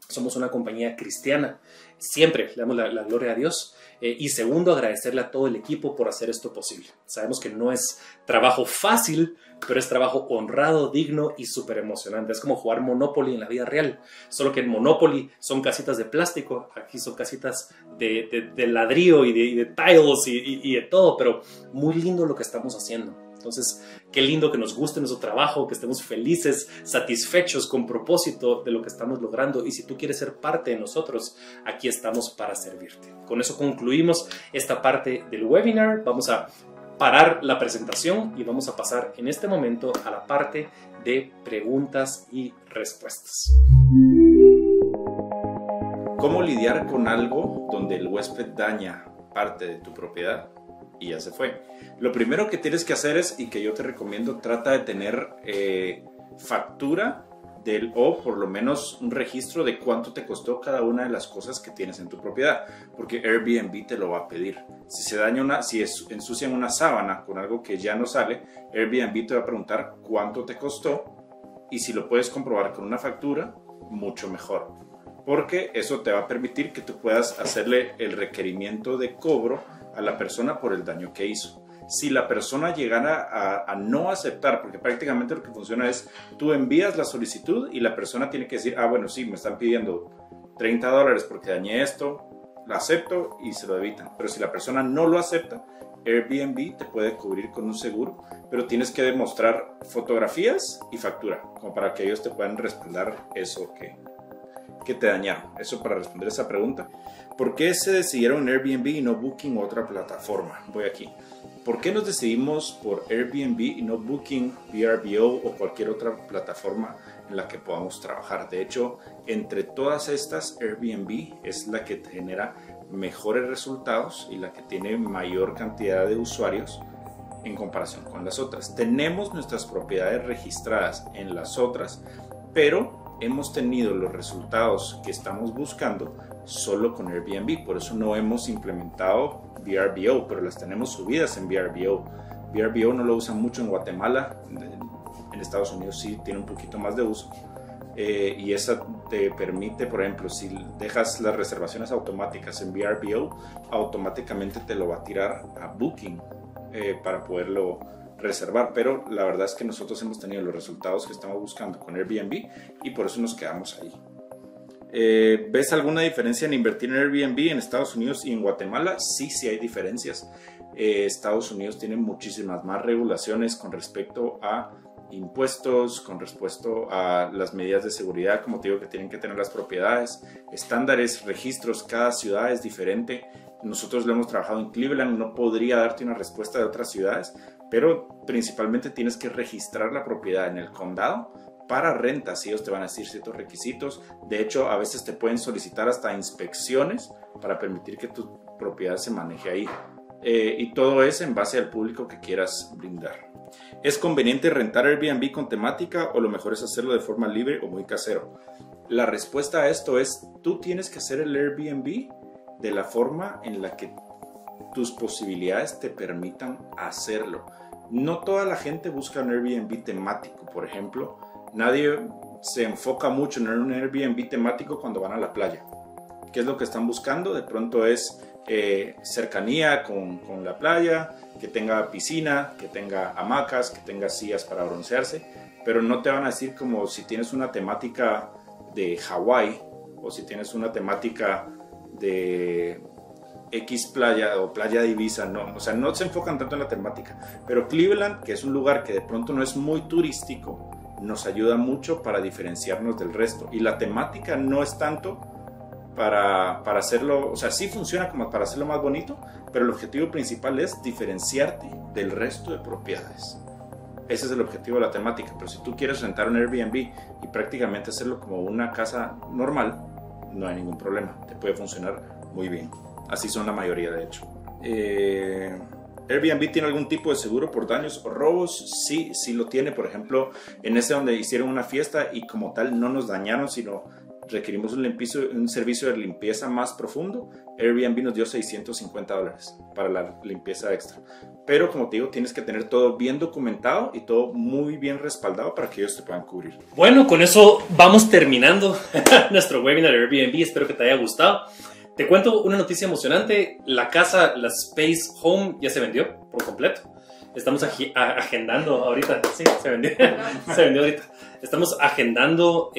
Somos una compañía cristiana. Siempre le damos la gloria a Dios. Y segundo, agradecerle a todo el equipo por hacer esto posible. Sabemos que no es trabajo fácil, pero es trabajo honrado, digno y súper emocionante. Es como jugar Monopoly en la vida real. Solo que en Monopoly son casitas de plástico, aquí son casitas de ladrillo y de tiles y de todo, pero muy lindo lo que estamos haciendo. Entonces, qué lindo que nos guste nuestro trabajo, que estemos felices, satisfechos, con propósito de lo que estamos logrando. Y si tú quieres ser parte de nosotros, aquí estamos para servirte. Con eso concluimos esta parte del webinar. Vamos a parar la presentación y vamos a pasar en este momento a la parte de preguntas y respuestas. ¿Cómo lidiar con algo donde el huésped daña parte de tu propiedad y ya se fue? Lo primero que tienes que hacer es, y que yo te recomiendo, trata de tener factura o por lo menos un registro de cuánto te costó cada una de las cosas que tienes en tu propiedad, porque Airbnb te lo va a pedir. Si se daña ensucian una sábana con algo que ya no sale, Airbnb te va a preguntar cuánto te costó, y si lo puedes comprobar con una factura, mucho mejor, porque eso te va a permitir que tú puedas hacerle el requerimiento de cobro a la persona por el daño que hizo. Si la persona llegara a no aceptar, porque prácticamente lo que funciona es tú envías la solicitud y la persona tiene que decir, bueno, sí, me están pidiendo $30 porque dañé esto, lo acepto y se lo evitan. Pero si la persona no lo acepta, Airbnb te puede cubrir con un seguro, pero tienes que demostrar fotografías y factura, como para que ellos te puedan respaldar eso que te dañaron. Eso para responder esa pregunta. ¿Por qué se decidieron en Airbnb y no Booking o otra plataforma? Voy aquí. ¿Por qué nos decidimos por Airbnb y no Booking, VRBO o cualquier otra plataforma en la que podamos trabajar? De hecho, entre todas estas, Airbnb es la que te genera mejores resultados y la que tiene mayor cantidad de usuarios en comparación con las otras. Tenemos nuestras propiedades registradas en las otras, pero hemos tenido los resultados que estamos buscando solo con Airbnb. Por eso no hemos implementado VRBO, pero las tenemos subidas en VRBO. VRBO no lo usan mucho en Guatemala. En Estados Unidos sí tiene un poquito más de uso. Y esa te permite, por ejemplo, si dejas las reservaciones automáticas en VRBO, automáticamente te lo va a tirar a Booking para poderlo reservar. Pero la verdad es que nosotros hemos tenido los resultados que estamos buscando con Airbnb y por eso nos quedamos ahí. ¿Ves alguna diferencia en invertir en Airbnb en Estados Unidos y en Guatemala? Sí, sí hay diferencias. Estados Unidos tiene muchísimas más regulaciones con respecto a impuestos, con respecto a las medidas de seguridad, como te digo, que tienen que tener las propiedades, estándares, registros. Cada ciudad es diferente. Nosotros lo hemos trabajado en Cleveland, no podría darte una respuesta de otras ciudades, pero principalmente tienes que registrar la propiedad en el condado para rentas, y ellos te van a decir ciertos requisitos. De hecho, a veces te pueden solicitar hasta inspecciones para permitir que tu propiedad se maneje ahí. Y todo es en base al público que quieras brindar. ¿Es conveniente rentar Airbnb con temática o lo mejor es hacerlo de forma libre o muy casero? La respuesta a esto es, tú tienes que hacer el Airbnb de la forma en la que tus posibilidades te permitan hacerlo. No toda la gente busca un Airbnb temático, por ejemplo. Nadie se enfoca mucho en un Airbnb temático cuando van a la playa. ¿Qué es lo que están buscando? De pronto es cercanía con la playa, que tenga piscina, que tenga hamacas, que tenga sillas para broncearse, pero no te van a decir como si tienes una temática de Hawái o si tienes una temática de X playa o playa de Ibiza, no, o sea, no se enfocan tanto en la temática, pero Cleveland, que es un lugar que de pronto no es muy turístico, nos ayuda mucho para diferenciarnos del resto, y la temática no es tanto para hacerlo, o sea, sí funciona como para hacerlo más bonito, pero el objetivo principal es diferenciarte del resto de propiedades. Ese es el objetivo de la temática. Pero si tú quieres rentar un Airbnb y prácticamente hacerlo como una casa normal, no hay ningún problema, te puede funcionar muy bien. Así son la mayoría, de hecho. ¿Airbnb tiene algún tipo de seguro por daños o robos? Sí, sí lo tiene. Por ejemplo, en ese donde hicieron una fiesta y como tal no nos dañaron, sino requerimos un servicio de limpieza más profundo, Airbnb nos dio $650 para la limpieza extra. Pero como te digo, tienes que tener todo bien documentado y todo muy bien respaldado para que ellos te puedan cubrir. Bueno, con eso vamos terminando nuestro webinar de Airbnb. Espero que te haya gustado. Te cuento una noticia emocionante. La casa, la Space Home, ya se vendió por completo. Estamos agendando ahorita. Sí, se vendió. Se vendió ahorita. Estamos agendando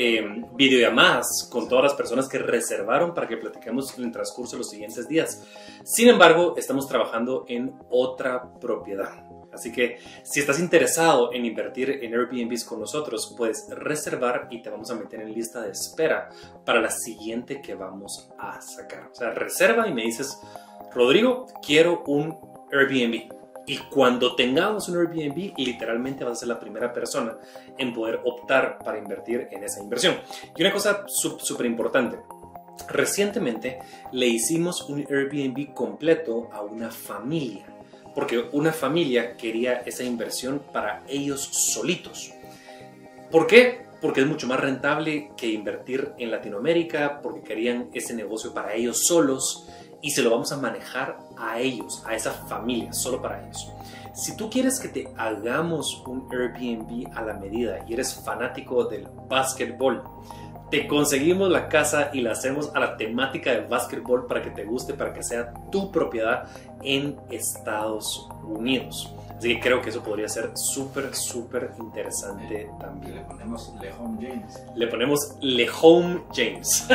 videollamadas con todas las personas que reservaron para que platiquemos en el transcurso de los siguientes días. Sin embargo, estamos trabajando en otra propiedad. Así que si estás interesado en invertir en Airbnbs con nosotros, puedes reservar y te vamos a meter en lista de espera para la siguiente que vamos a sacar. O sea, reserva y me dices, Rodrigo, quiero un Airbnb. Y cuando tengamos un Airbnb, literalmente vas a ser la primera persona en poder optar para invertir en esa inversión. Y una cosa súper importante. Recientemente le hicimos un Airbnb completo a una familia. Porque una familia quería esa inversión para ellos solitos. ¿Por qué? Porque es mucho más rentable que invertir en Latinoamérica, porque querían ese negocio para ellos solos y se lo vamos a manejar a ellos, a esa familia, solo para ellos. Si tú quieres que te hagamos un Airbnb a la medida y eres fanático del básquetbol, te conseguimos la casa y la hacemos a la temática del básquetbol para que te guste, para que sea tu propiedad en Estados Unidos. Así que creo que eso podría ser súper interesante también. Le ponemos LeHome James. Le ponemos LeHome James.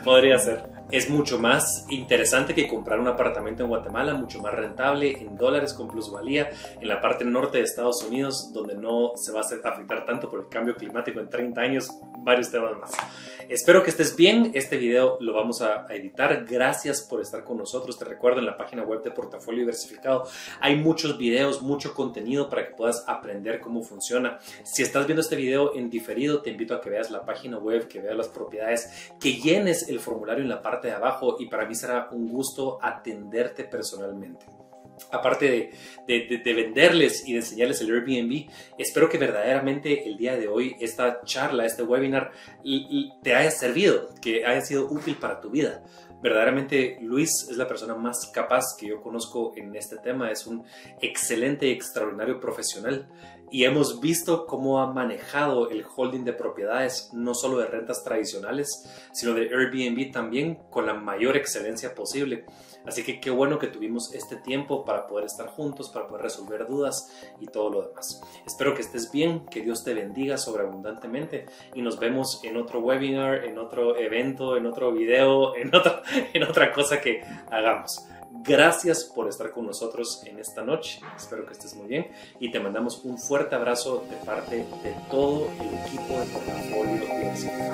Podría ser. Es mucho más interesante que comprar un apartamento en Guatemala, mucho más rentable en dólares con plusvalía en la parte norte de Estados Unidos, donde no se va a afectar tanto por el cambio climático en 30 años, varios temas más. Espero que estés bien. Este video lo vamos a editar. Gracias por estar con nosotros. Te recuerdo, en la página web de Portafolio Diversificado hay muchos videos, mucho contenido para que puedas aprender cómo funciona. Si estás viendo este video en diferido, te invito a que veas la página web, que veas las propiedades, que llenes el formulario en la parte de abajo y para mí será un gusto atenderte personalmente. Aparte de venderles y de enseñarles el Airbnb, espero que verdaderamente el día de hoy esta charla, este webinar te haya servido, que haya sido útil para tu vida. Verdaderamente Luis es la persona más capaz que yo conozco en este tema. Es un excelente y extraordinario profesional y hemos visto cómo ha manejado el holding de propiedades, no solo de rentas tradicionales, sino de Airbnb también, con la mayor excelencia posible. Así que qué bueno que tuvimos este tiempo para poder estar juntos, para poder resolver dudas y todo lo demás. Espero que estés bien, que Dios te bendiga sobreabundantemente y nos vemos en otro webinar, en otro evento, en otro video, en otra cosa que hagamos. Gracias por estar con nosotros en esta noche. Espero que estés muy bien y te mandamos un fuerte abrazo de parte de todo el equipo de Portafolio Diversificado.